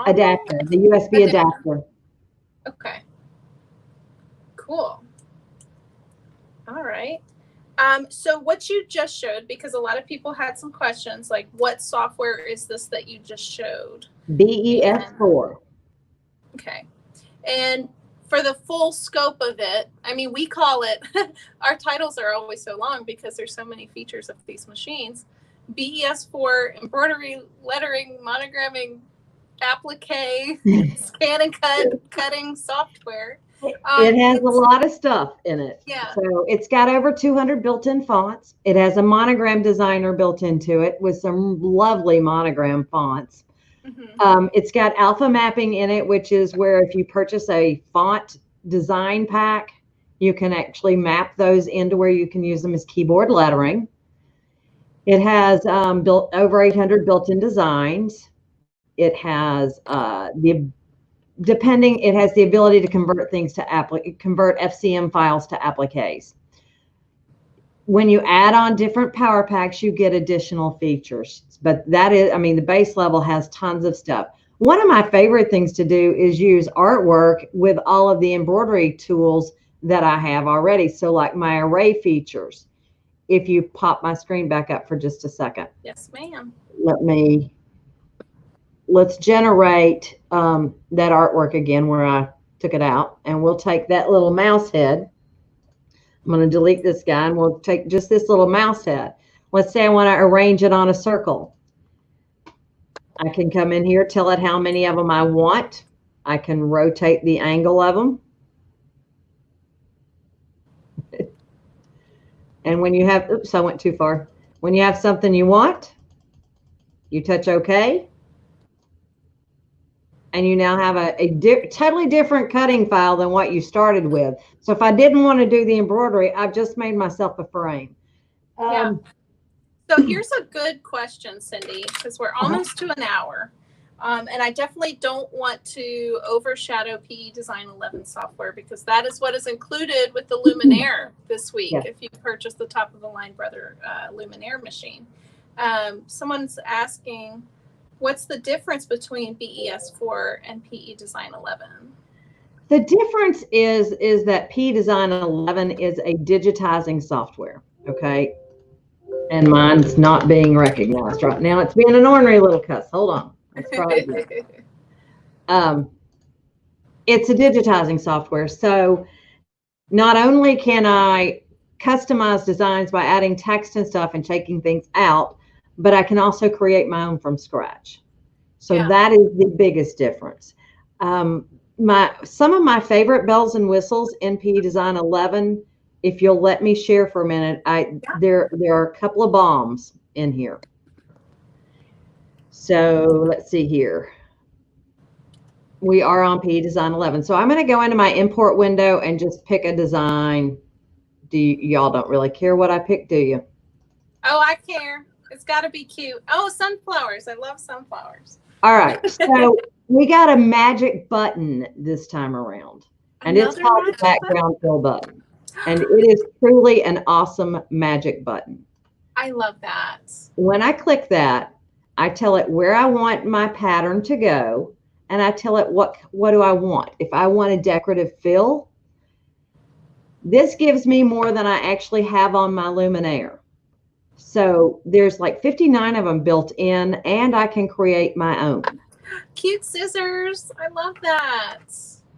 adapter, the USB adapter. Okay. Cool. All right. So what you just showed, because a lot of people had some questions, like what software is this that you just showed? BES4. Okay. And for the full scope of it, I mean, we call it, our titles are always so long because there's so many features of these machines. BES4 embroidery, lettering, monogramming, applique, ScanNCut, cutting software. It has a lot of stuff in it. Yeah. So it's got over 200 built-in fonts. It has a monogram designer built into it with some lovely monogram fonts. It's got alpha mapping in it, which is where if you purchase a font design pack, you can actually map those into where you can use them as keyboard lettering. It has built over 800 built-in designs. It has it has the ability to convert things to convert FCM files to appliques. When you add on different power packs, you get additional features. But that is, I mean, the base level has tons of stuff. One of my favorite things to do is use artwork with all of the embroidery tools that I have already. So like my array features. If you pop my screen back up for just a second. Yes, ma'am. Let's generate that artwork again where I took it out. And we'll take that little mouse head. I'm going to delete this guy and we'll take just this little mouse head. Let's say I want to arrange it on a circle. I can come in here, tell it how many of them I want. I can rotate the angle of them. And when you have, oops, I went too far. When you have something you want, you touch OK. And you now have a totally different cutting file than what you started with. So if I didn't want to do the embroidery, I've just made myself a frame. Yeah. So here's a good question, Cindy, because we're almost to an hour. And I definitely don't want to overshadow PE Design 11 software because that is what is included with the Luminaire this week. Yeah. If you purchase the top of the line Brother Luminaire machine. Someone's asking, what's the difference between BES4 and PE Design 11? The difference is that PE Design 11 is a digitizing software, okay? And mine's not being recognized right now. It's being an ornery little cuss. Hold on. Let's try it again. It's a digitizing software. So not only can I customize designs by adding text and stuff and taking things out, but I can also create my own from scratch. So that is the biggest difference. Some of my favorite bells and whistles in PE Design 11, if you'll let me share for a minute, there are a couple of bombs in here. So let's see here. We are on PE Design 11. So I'm going to go into my import window and just pick a design. Y'all don't really care what I pick, do you? Oh, I care. It's got to be cute. Oh, sunflowers. I love sunflowers. All right. So we got a magic button this time around. And it's called the background fill button. And it is truly an awesome magic button. I love that. When I click that, I tell it where I want my pattern to go. And I tell it what do I want. If I want a decorative fill, this gives me more than I actually have on my Luminaire. So there's like 59 of them built in, and I can create my own. Cute scissors. I love that.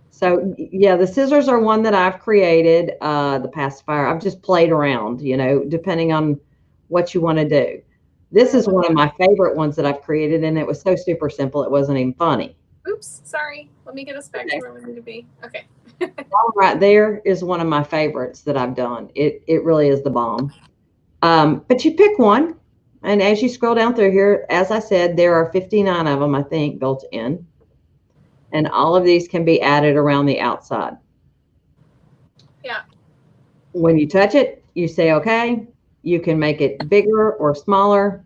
So yeah, the scissors are one that I've created. The pacifier, I've just played around, you know, depending on what you want to do. This is one of my favorite ones that I've created, and it was so super simple, it wasn't even funny. Oops, sorry. Let me get us back to where we need to be. Okay. Right there is one of my favorites that I've done. It really is the bomb. But you pick one, and as you scroll down through here, as I said, there are 59 of them, I think, built in. And all of these can be added around the outside. Yeah. When you touch it, you say, okay. You can make it bigger or smaller.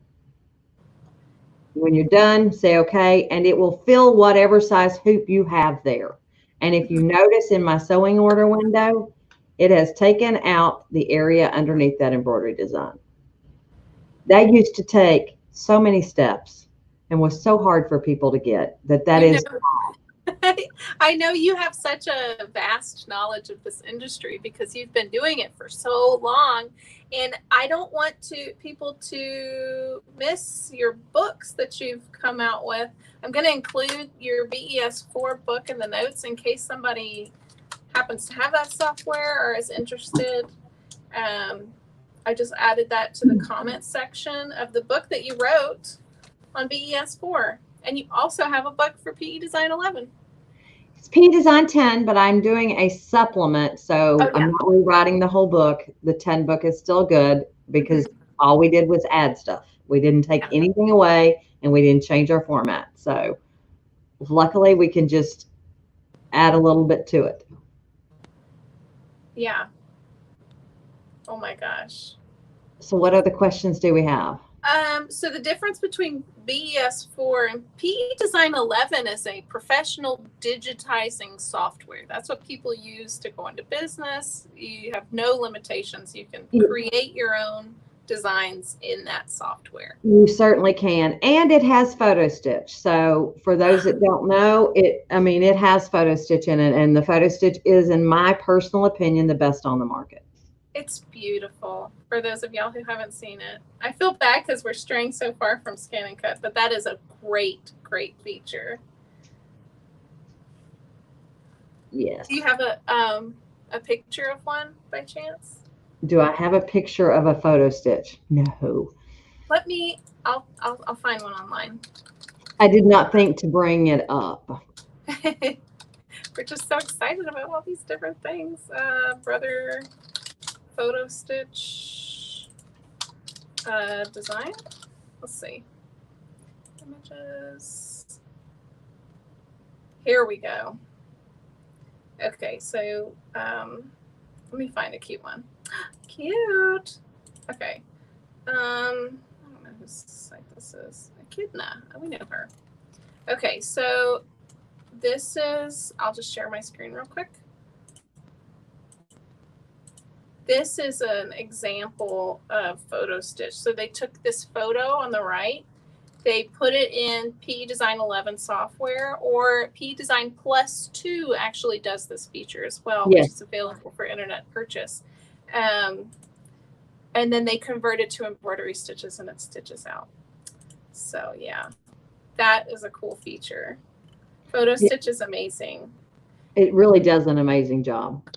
When you're done, say okay, and it will fill whatever size hoop you have there. And if you notice in my sewing order window, it has taken out the area underneath that embroidery design. That used to take so many steps and was so hard for people to get that is. I know you have such a vast knowledge of this industry because you've been doing it for so long, and I don't want people to miss your books that you've come out with. I'm going to include your BES4 book in the notes in case somebody happens to have that software or is interested. I just added that to the comment section of the book that you wrote on BES4, and you also have a book for PE Design 11. It's P Design 10, but I'm doing a supplement, so Oh, yeah. I'm not rewriting the whole book. The 10 book is still good because all we did was add stuff. We didn't take anything away, and we didn't change our format. So luckily, we can just add a little bit to it. Yeah. Oh my gosh. So what other questions do we have? So the difference between BES4 and PE Design 11 is a professional digitizing software. That's what people use to go into business. You have no limitations. You can create your own designs in that software. You certainly can. And it has photo stitch. So for those that don't know, it has photo stitch in it, and the photo stitch is, in my personal opinion, the best on the market. It's beautiful. For those of y'all who haven't seen it, I feel bad because we're straying so far from ScanNCut, but that is a great, great feature. Yes. Do you have a picture of one by chance? Do I have a picture of a photo stitch? No. Let me. I'll find one online. I did not think to bring it up. We're just so excited about all these different things. Brother photo stitch design. Let's see. Images. Here we go. Okay, so let me find a cute one. Cute. Okay. I don't know whose site this is. Echidna. Oh, we know her. Okay, so this is, I'll just share my screen real quick. This is an example of photo stitch. So they took this photo on the right, they put it in PE Design 11 software, or PE Design Plus 2 actually does this feature as well, Yes. which is available for internet purchase. And then they convert it to embroidery stitches and it stitches out. So yeah, that is a cool feature. Photo stitch is amazing. It really does an amazing job.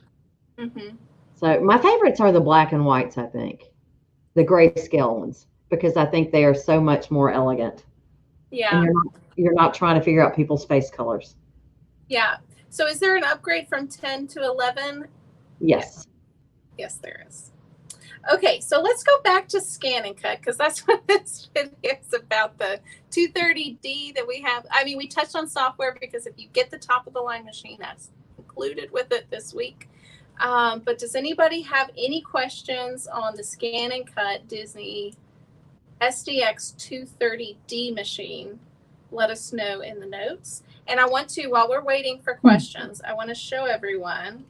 Mm-hmm. So my favorites are the black and whites, I think. The grayscale ones, because I think they are so much more elegant. Yeah. And you're not trying to figure out people's face colors. Yeah. So is there an upgrade from 10 to 11? Yes. Yes, there is. Okay, so let's go back to ScanNCut, because that's what this video is about, the 230D that we have. I mean, we touched on software because if you get the top of the line machine, that's included with it this week. But does anybody have any questions on the ScanNCut Disney SDX 230D machine? Let us know in the notes. And I want to, while we're waiting for questions, I want to show everyone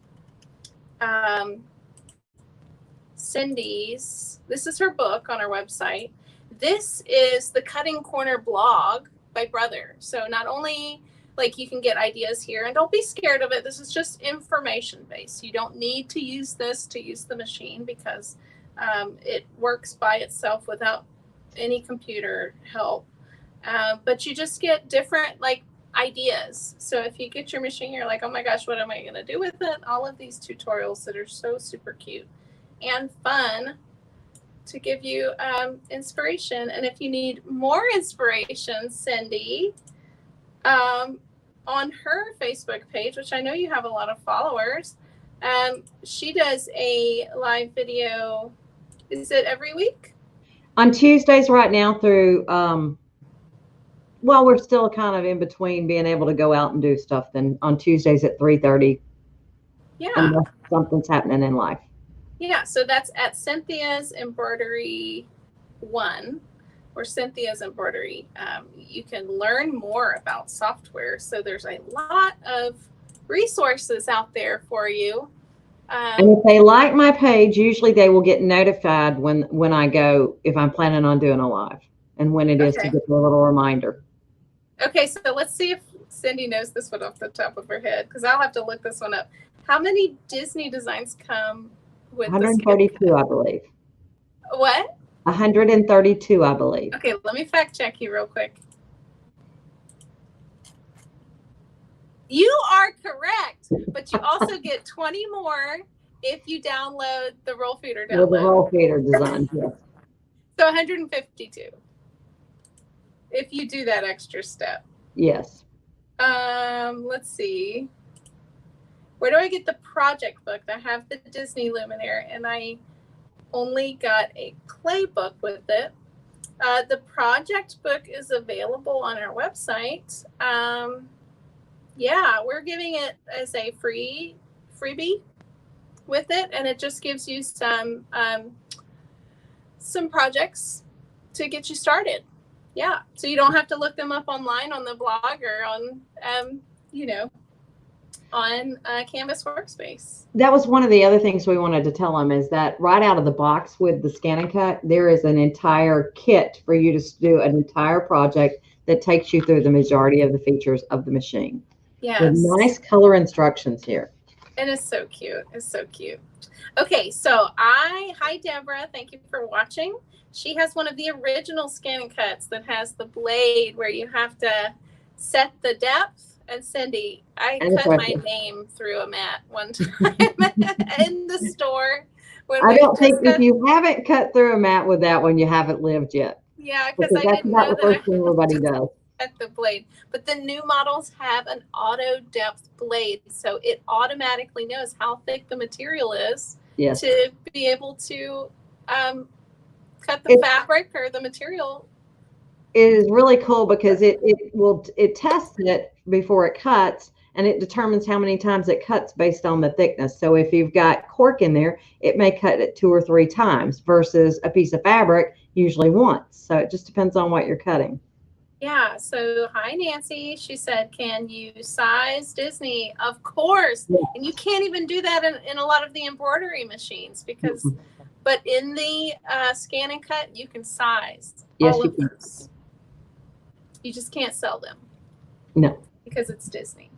Cindy's, this is her book on our website. This is the Cutting Corner blog by Brother. So not only like you can get ideas here, and don't be scared of it. This is just information based. You don't need to use this to use the machine because it works by itself without any computer help. But you just get different like ideas. So if you get your machine, you're like, oh my gosh, what am I going to do with it? All of these tutorials that are so super cute and fun to give you inspiration. And if you need more inspiration, Cindy, on her Facebook page, which I know you have a lot of followers, she does a live video. Is it every week? On Tuesdays right now through, well, we're still kind of in between being able to go out and do stuff. Then on Tuesdays at 3:30. Yeah. Unless something's happening in life. Yeah, so that's at Cynthia's Embroidery 1 or Cynthia's Embroidery. You can learn more about software. So there's a lot of resources out there for you. And if they like my page, usually they will get notified when I go, if I'm planning on doing a live, and when it is to get a little reminder. Okay, so let's see if Cindy knows this one off the top of her head, because I'll have to look this one up. How many Disney designs come with 132, I believe. What? 132, I believe. Okay, let me fact check you real quick. You are correct, but you also get 20 more if you download the roll feeder download. With the roll feeder design, yes. So 152 if you do that extra step. Yes. Let's see. Where do I get the project book? I have the Disney Luminaire, and I only got a clay book with it. The project book is available on our website. Yeah, we're giving it as a freebie with it, and it just gives you some projects to get you started. Yeah, so you don't have to look them up online on the blog or on on Canvas Workspace. That was one of the other things we wanted to tell them, is that right out of the box with the ScanNCut, there is an entire kit for you to do an entire project that takes you through the majority of the features of the machine. Yes. With nice color instructions here. And it's so cute. It's so cute. Okay, so hi Deborah, thank you for watching. She has one of the original ScanNCuts that has the blade where you have to set the depth. And Cindy, I cut my name through a mat one time in the store. I don't think if you haven't cut through a mat with that one, you haven't lived yet. Yeah, because I didn't know the first thing everybody does. Cut the blade. But the new models have an auto depth blade, so it automatically knows how thick the material is to be able to cut the fabric or the material. It is really cool because it tests it before it cuts, and it determines how many times it cuts based on the thickness. So if you've got cork in there, it may cut it 2 or 3 times versus a piece of fabric usually once. So it just depends on what you're cutting. Yeah. So hi Nancy. She said, "Can you size Disney?" Of course. Yeah. And you can't even do that in a lot of the embroidery machines because, but in the ScanNCut you can size all of those. You just can't sell them. No. Because it's Disney.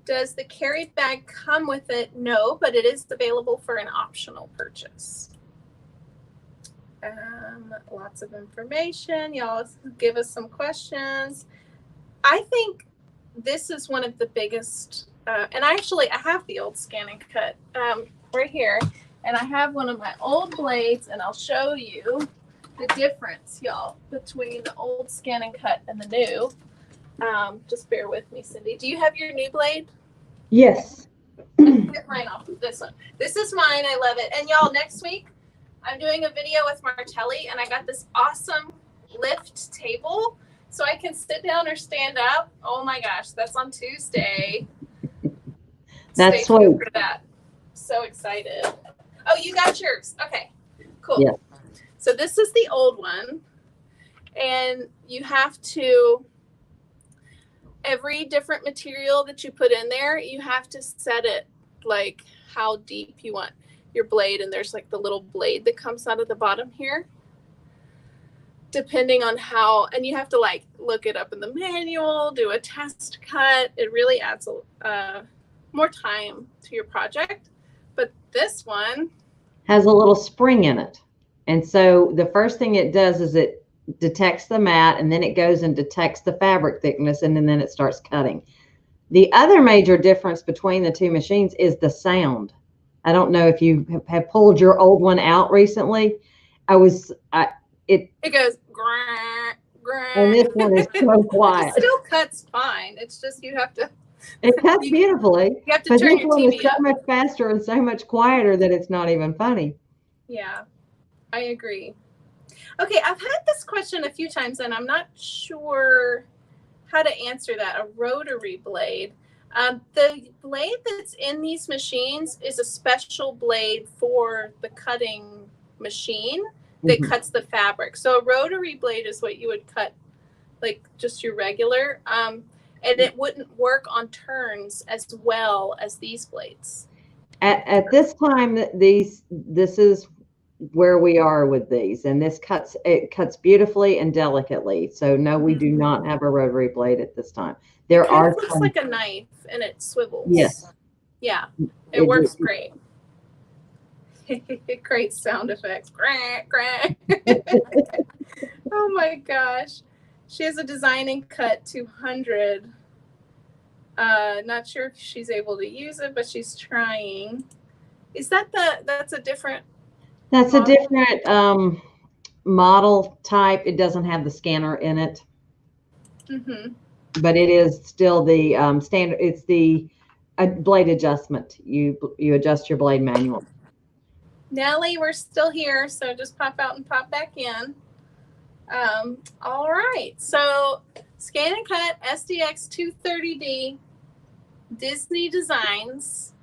Does the carry bag come with it? No, but it is available for an optional purchase. Lots of information. Y'all give us some questions. I think this is one of the biggest, and I have the old ScanNCut right here, and I have one of my old blades, and I'll show you the difference, y'all, between the old ScanNCut and the new. Just bear with me, Cindy. Do you have your new blade? Yes. Get mine off of this one. This is mine. I love it. And y'all, next week, I'm doing a video with Martelli, and I got this awesome lift table so I can sit down or stand up. Oh my gosh, that's on Tuesday. That's sweet. For that. So excited. Oh, you got yours. Okay, cool. Yeah. So this is the old one, and you have to, every different material that you put in there, you have to set it like how deep you want your blade, and there's like the little blade that comes out of the bottom here, depending on how, and you have to like look it up in the manual, do a test cut. It really adds more time to your project. But this one has a little spring in it. And so the first thing it does is it detects the mat, and then it goes and detects the fabric thickness, and then it starts cutting. The other major difference between the two machines is the sound. I don't know if you have pulled your old one out recently. It goes grrr, grrr. And this one is so quiet. It still cuts fine. It's just you have to. It cuts beautifully. You have to turn your TV is so much faster and so much quieter that it's not even funny. Yeah, I agree. Okay, I've had this question a few times, and I'm not sure how to answer that. A rotary blade. The blade that's in these machines is a special blade for the cutting machine that cuts the fabric. So a rotary blade is what you would cut, like just your regular, and it wouldn't work on turns as well as these blades. At this time, this is where we are with these, and it cuts beautifully and delicately. So no, we do not have a rotary blade at this time. It looks like a knife, and it swivels. Yes. Yeah, it works great. Great sound effects. Oh my gosh. She has a design and cut 200. Not sure if she's able to use it, but she's trying. Is that that's a different? That's model? A different model type. It doesn't have the scanner in it. Mm-hmm. but it is still the standard. It's the blade adjustment. You adjust your blade manual. Nellie, we're still here, so just pop out and pop back in. All right, so ScanNCut SDX 230D Disney Designs,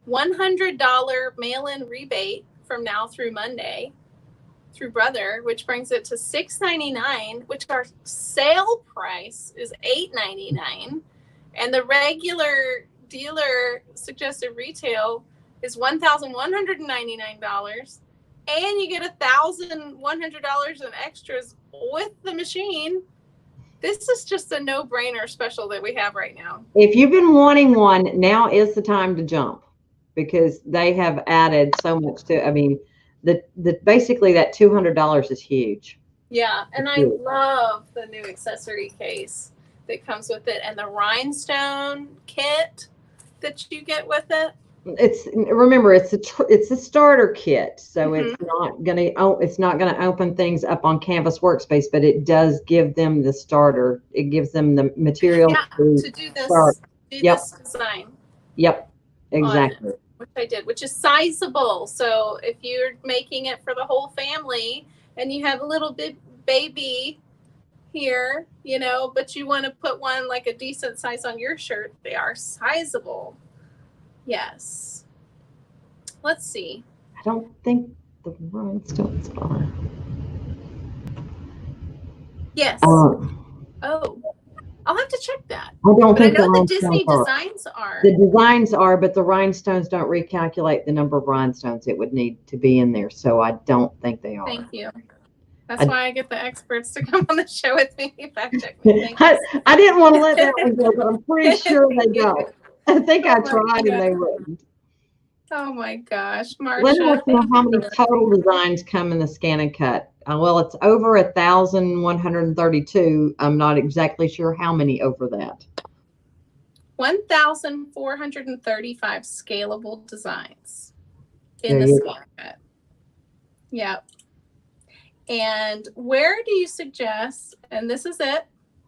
$100 mail-in rebate from now through Monday through Brother, which brings it to $6.99, which our sale price is $8.99, and the regular dealer suggested retail is $1,199, and you get $1,100 in extras with the machine. This is just a no-brainer special that we have right now. If you've been wanting one, now is the time to jump, because they have added so much to. I mean, the basically that $200 is huge. Yeah, and I love the new accessory case that comes with it, and the rhinestone kit that you get with it. Remember it's a starter kit, so it's not gonna open things up on Canvas Workspace, but it does give them the starter. It gives them the material to do this this design. Yep, exactly. Which I did, which is sizable. So if you're making it for the whole family and you have a little bit baby here, you know, but you want to put one like a decent size on your shirt, they are sizable. Yes. Let's see. I don't think the rhinestones are. Yes. Oh, I'll have to check that. I don't think I know the Disney designs are. The designs are, but the rhinestones don't recalculate the number of rhinestones it would need to be in there. So I don't think they are. Thank you. That's why I get the experts to come on the show with me. Fact check me. I didn't want to let that one go, but I'm pretty sure they don't. I think I tried and they wouldn't. Oh my gosh, Marcia. Let us know how many total designs come in the ScanNCut. Well, it's over 1,132. I'm not exactly sure how many over that. 1,435 scalable designs in the ScanNCut. Yep. And where do you suggest, and this is it,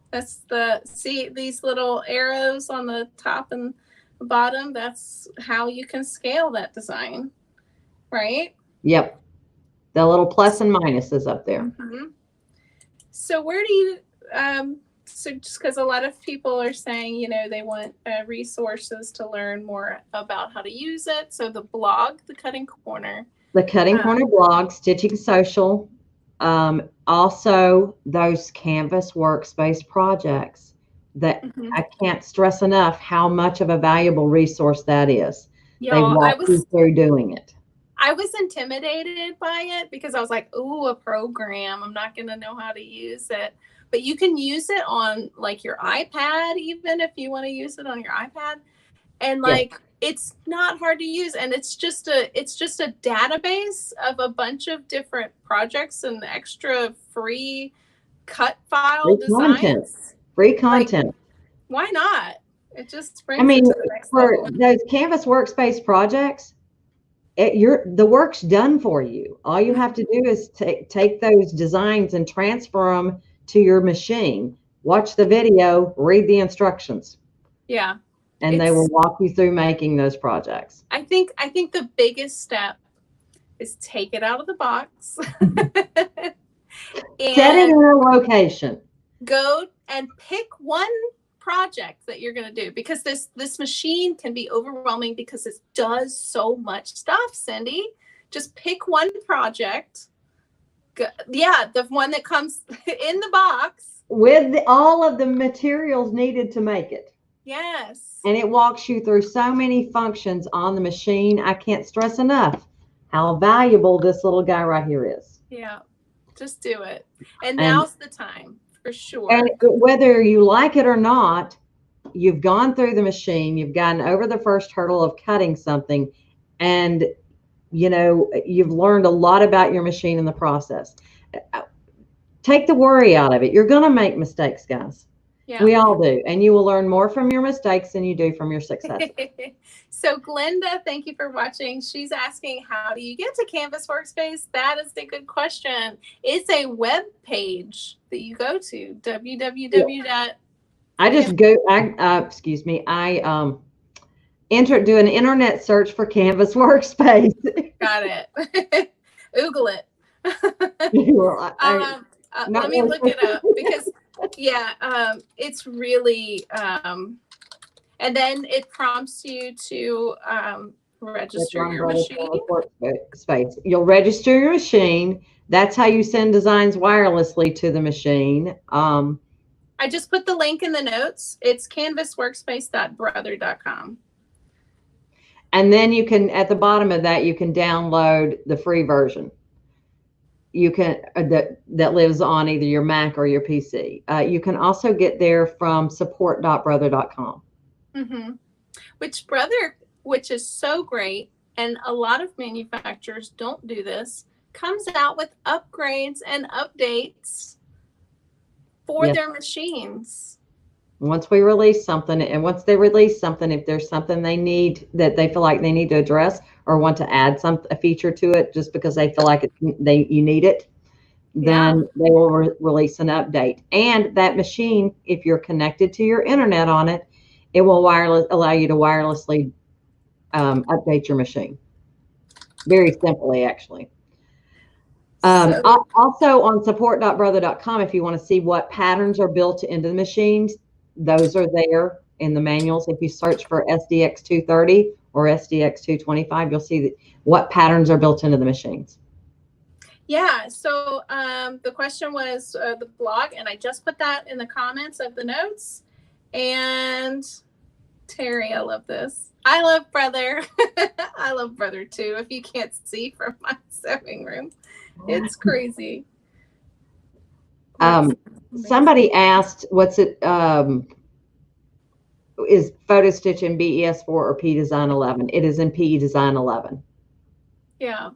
that's see these little arrows on the top and the bottom, that's how you can scale that design, right? Yep. The little plus and minuses up there. So where do you, so just because a lot of people are saying, you know, they want resources to learn more about how to use it. So the blog, the Cutting Corner. The Cutting Corner blog, Stitching Social. Also those Canvas Workspace projects that I can't stress enough how much of a valuable resource that is. They walk you through doing it. I was intimidated by it because I was like, ooh, a program. I'm not going to know how to use it. But you can use it on like your iPad, even if you want to use it on your iPad. And like, it's not hard to use. And it's just a database of a bunch of different projects and extra free cut file designs. Free content. Like, why not? It just brings it to the next for level. Those Canvas Workspace projects, the work's done for you. All you have to do is take those designs and transfer them to your machine. Watch the video, read the instructions. Yeah. And they will walk you through making those projects. I think the biggest step is take it out of the box. And set it in a location. Go and pick one project that you're going to do, because this machine can be overwhelming because it does so much stuff. Cindy, just pick one project. The one that comes in the box with all of the materials needed to make it. Yes. And it walks you through so many functions on the machine. I can't stress enough how valuable this little guy right here is. Yeah, just do it. And now's the time. For sure. And whether you like it or not, you've gone through the machine, you've gotten over the first hurdle of cutting something, and you know, you've learned a lot about your machine in the process. Take the worry out of it. You're going to make mistakes, guys. Yeah. We all do. And you will learn more from your mistakes than you do from your success. So Glenda, thank you for watching. She's asking, how do you get to Canvas Workspace? That is a good question. It's a web page that you go to, www. I just go, excuse me, I do an internet search for Canvas Workspace. Got it. Google it. Well, let me look it up because, yeah, it's really, and then it prompts you to register your machine. Workspace. You'll register your machine. That's how you send designs wirelessly to the machine. I just put the link in the notes. It's canvasworkspace.brother.com. And then you can, at the bottom of that, you can download the free version. You can that lives on either your Mac or your PC. You can also get there from support.brother.com. Mm-hmm. Which is so great, and a lot of manufacturers don't do this, comes out with upgrades and updates for their machines. Once we release something, and once they release something, if there's something they need that they feel like they need to address or want to add a feature to it just because they feel like you need it, then they will release an update. And that machine, if you're connected to your internet on it, it will allow you to wirelessly update your machine. Very simply, actually. Also on support.brother.com, if you want to see what patterns are built into the machines, those are there in the manuals. If you search for SDX 230 or SDX 225, you'll see what patterns are built into the machines. Yeah, so the question was the blog, and I just put that in the comments of the notes. And Terry, I love this. I love Brother. I love Brother too, if you can't see from my sewing room. It's crazy. Somebody asked, what's it, is Photo Stitch in BES4 or P Design 11? It is in PE Design 11. Yeah.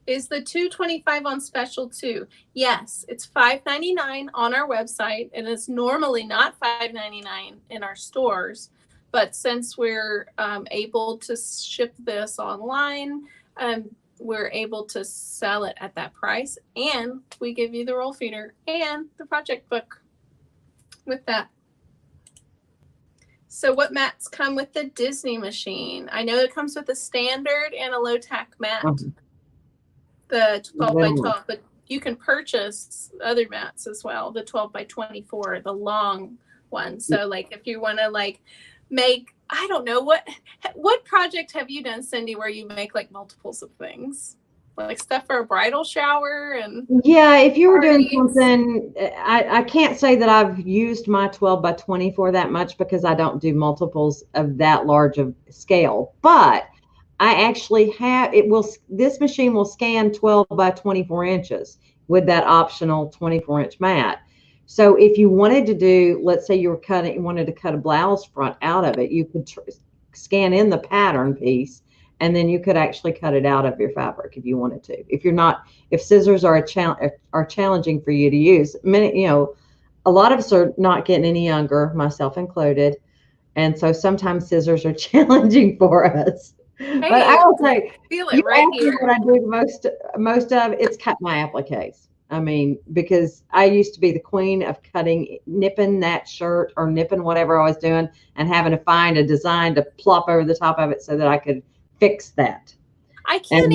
Is the $225 on special too? Yes, it's $5.99 on our website, and it's normally not $5.99 in our stores. But since we're able to ship this online, we're able to sell it at that price, and we give you the roll feeder and the project book with that. So what mats come with the Disney machine? I know it comes with a standard and a low tack mat, the 12 by 12, but you can purchase other mats as well, the 12 by 24, the long one. So like if you want to like make, I don't know, what project have you done, Cindy, where you make like multiples of things? Like stuff for a bridal shower? And yeah, if you were doing something, I can't say that I've used my 12 by 24 that much because I don't do multiples of that large of scale, but I actually have, this machine will scan 12 by 24 inches with that optional 24-inch mat. So if you wanted to do, let's say you wanted to cut a blouse front out of it, you could scan in the pattern piece, and then you could actually cut it out of your fabric if you wanted to. If scissors are challenging for you to use, a lot of us are not getting any younger, myself included, and so sometimes scissors are challenging for us. Hey, but I will say, feel it right here. What I do most of, it's cut my appliques. I mean, because I used to be the queen of nipping that shirt or nipping whatever I was doing and having to find a design to plop over the top of it so that I could fix that. I can't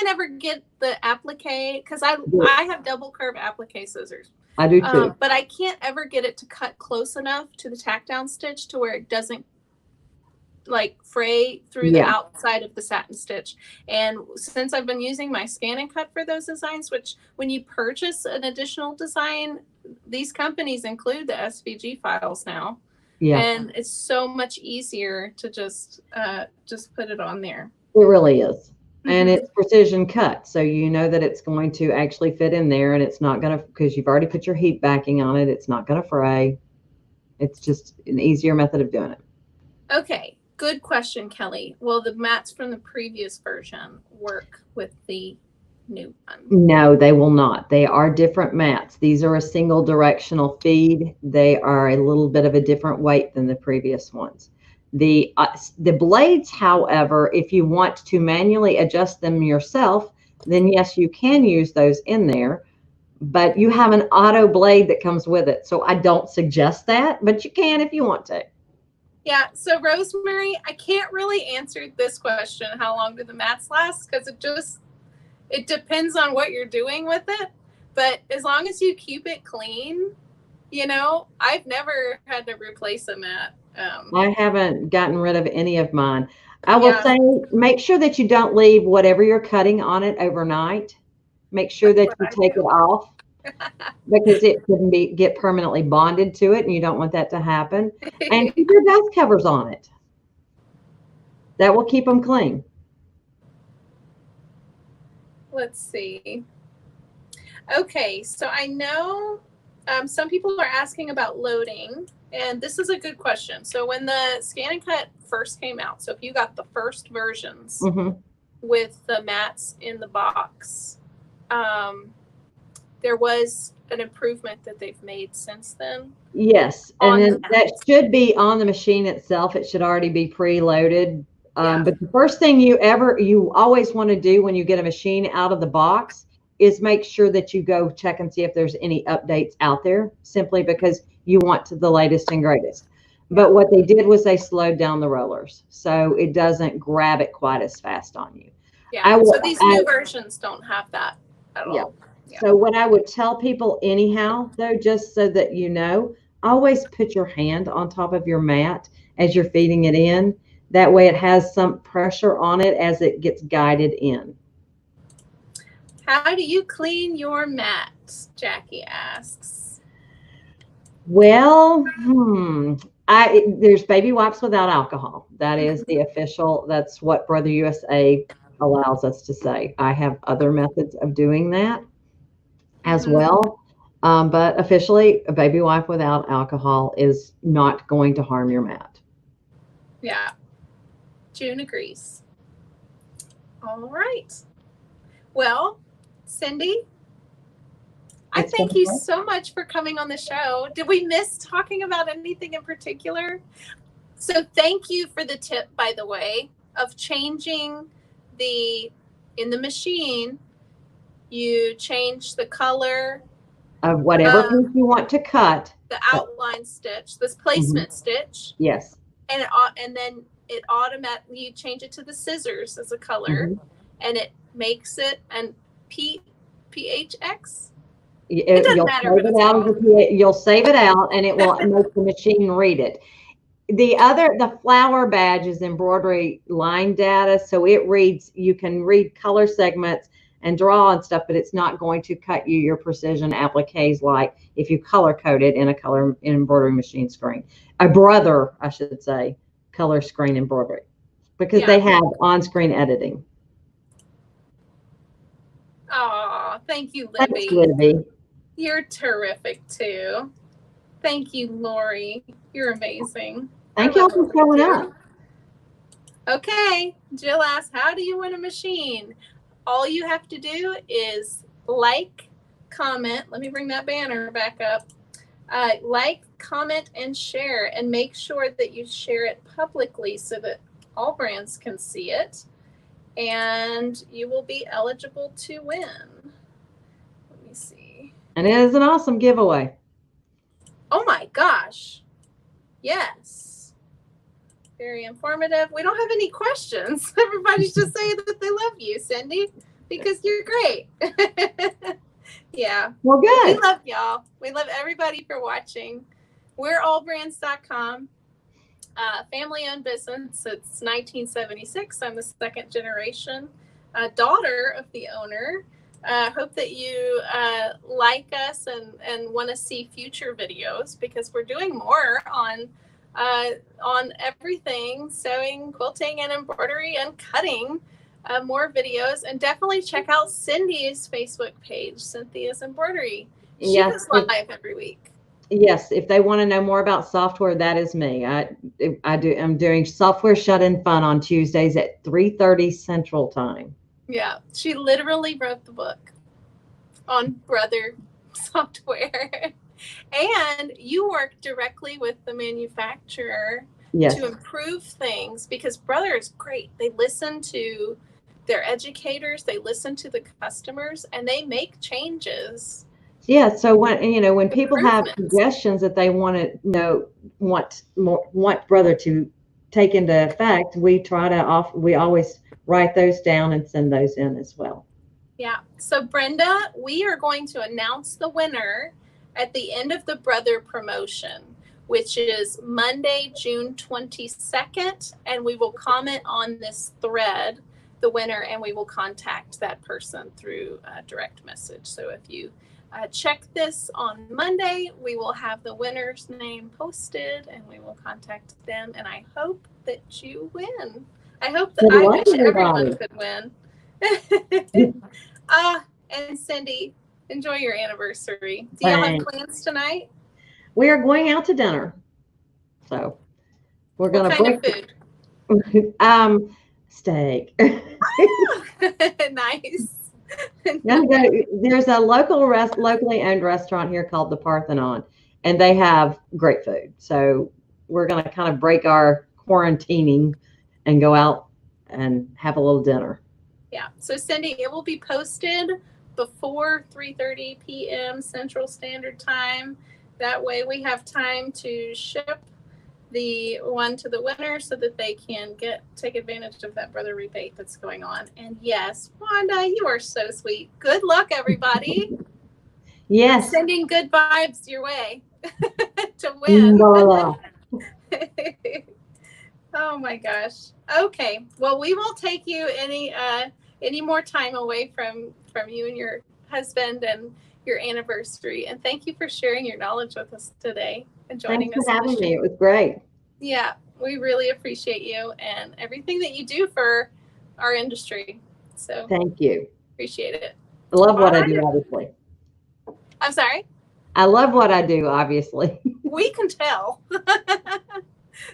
ever get the applique because I have double curve applique scissors. I do too. But I can't ever get it to cut close enough to the tack down stitch to where it doesn't like fray through the outside of the satin stitch. And since I've been using my ScanNCut for those designs, which when you purchase an additional design, these companies include the SVG files now. Yeah. And it's so much easier to just put it on there. It really is. And it's precision cut. So you know that it's going to actually fit in there, and it's not going to, because you've already put your heat backing on it, it's not going to fray. It's just an easier method of doing it. Okay. Good question, Kelly. Will the mats from the previous version work with the new one? No, they will not. They are different mats. These are a single directional feed. They are a little bit of a different weight than the previous ones. The blades, however, if you want to manually adjust them yourself, then yes, you can use those in there. but you have an auto blade that comes with it. So I don't suggest that, but you can if you want to. Yeah. So Rosemary, I can't really answer this question. How long do the mats last? Because it depends on what you're doing with it. But as long as you keep it clean, you know, I've never had to replace a mat. I haven't gotten rid of any of mine. I will Yeah. say, make sure that you don't leave whatever you're cutting on it overnight. Make sure that you take it off because it can get permanently bonded to it, and you don't want that to happen. And keep your dust covers on it. That will keep them clean. Let's see. Okay, so I know some people are asking about loading, and this is a good question. So when the ScanNCut first came out, so if you got the first versions with the mats in the box, there was an improvement that they've made since then. Yes, and then that should be on the machine itself. It should already be preloaded. But the first thing you always want to do when you get a machine out of the box is make sure that you go check and see if there's any updates out there, simply because you want the latest and greatest. But what they did was they slowed down the rollers, so it doesn't grab it quite as fast on you. Yeah, so these new versions don't have that at all. Yeah. So what I would tell people anyhow, though, just so that you know, always put your hand on top of your mat as you're feeding it in. That way it has some pressure on it as it gets guided in. How do you clean your mats? Jackie asks. Well, there's baby wipes without alcohol. That is the official. That's what Brother USA allows us to say. I have other methods of doing that as well. But officially, a baby wipe without alcohol is not going to harm your mat. Yeah. June agrees. All right. Well, Cindy, I thank you so much for coming on the show. Did we miss talking about anything in particular? So thank you for the tip, by the way, of changing in the machine, you change the color of whatever piece you want to cut. The outline stitch, this placement stitch. Yes. And then it automatically, you change it to the scissors as a color, and it makes it an PHX. It doesn't matter. You'll save it out, and it will make the machine read it. The flower badge is embroidery line data, so it reads. You can read color segments and draw and stuff, but it's not going to cut you your precision appliques like if you color code it in a color embroidery machine screen. I should say, color screen embroidery, because they have on-screen editing. Oh, thank you, Libby. Thanks, Libby. You're terrific too. Thank you, Lori. You're amazing. Thank y'all for showing up. Okay, Jill asks, how do you win a machine? All you have to do is like, comment. Let me bring that banner back up. Like, comment, and share, and make sure that you share it publicly so that AllBrands can see it, and you will be eligible to win. Let me see. And it is an awesome giveaway. Oh my gosh. Yes. Very informative. We don't have any questions. Everybody's just saying that they love you, Cindy, because you're great. Yeah. Well, good. We love y'all. We love everybody for watching. We're allbrands.com. Family-owned business. It's 1976. I'm the second generation daughter of the owner. Hope that you like us and want to see future videos, because we're doing more on everything, sewing, quilting, and embroidery and cutting. More videos, and definitely check out Cindy's Facebook page, Cynthia's Embroidery. She does live every week. Yes, if they want to know more about software, that is me. I'm doing software shut-in fun on Tuesdays at 3:30 Central Time. Yeah, she literally wrote the book on Brother software. And you work directly with the manufacturer to improve things, because Brother is great. They listen to their educators, they listen to the customers, and they make changes Yeah, so when people have Improvements. suggestions that they want to want Brother to take into effect, we always write those down and send those in as well. Yeah. So Brenda, we are going to announce the winner at the end of the Brother promotion, which is Monday, June 22nd, and we will comment on this thread, the winner, and we will contact that person through a direct message. So if you check this on Monday, we will have the winner's name posted and we will contact them. And I hope that you win. I wish everyone could win. And Cindy, enjoy your anniversary. Do y'all have plans tonight? We are going out to dinner. So we're going to break food. Steak. Nice. There's a locally owned restaurant here called the Parthenon, and they have great food. So we're going to kind of break our quarantining and go out and have a little dinner. Yeah. So Cindy, it will be posted before 3:30 p.m. Central Standard Time. That way we have time to ship the one to the winner so that they can take advantage of that Brother rebate that's going on. And yes, Wanda, you are so sweet. Good luck, everybody. Yes. I'm sending good vibes your way to win. Oh my gosh. Okay. Well, we won't take you any more time away from you and your husband and your anniversary. And thank you for sharing your knowledge with us today and joining us. Thanks for having me. It was great. Yeah, we really appreciate you and everything that you do for our industry. So thank you. Appreciate it. I love what I do, obviously. I'm sorry? I love what I do, obviously. We can tell.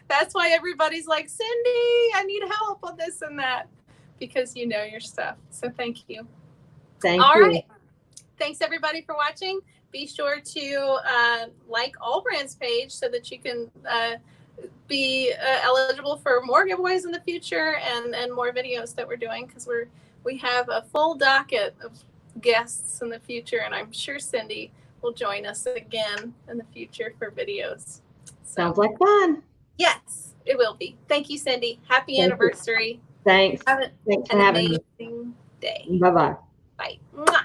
That's why everybody's like, Cindy, I need help on this and that, because you know your stuff. So thank you. Thank you. All right. Thanks, everybody, for watching. Be sure to like AllBrands page so that you can be eligible for more giveaways in the future and more videos that we're doing, because we have a full docket of guests in the future, and I'm sure Cindy will join us again in the future for videos. Sounds like fun. Yes, it will be. Thank you, Cindy. Happy anniversary. Thanks. Have Thanks for an having me. amazing day. Bye-bye. Bye. Mwah.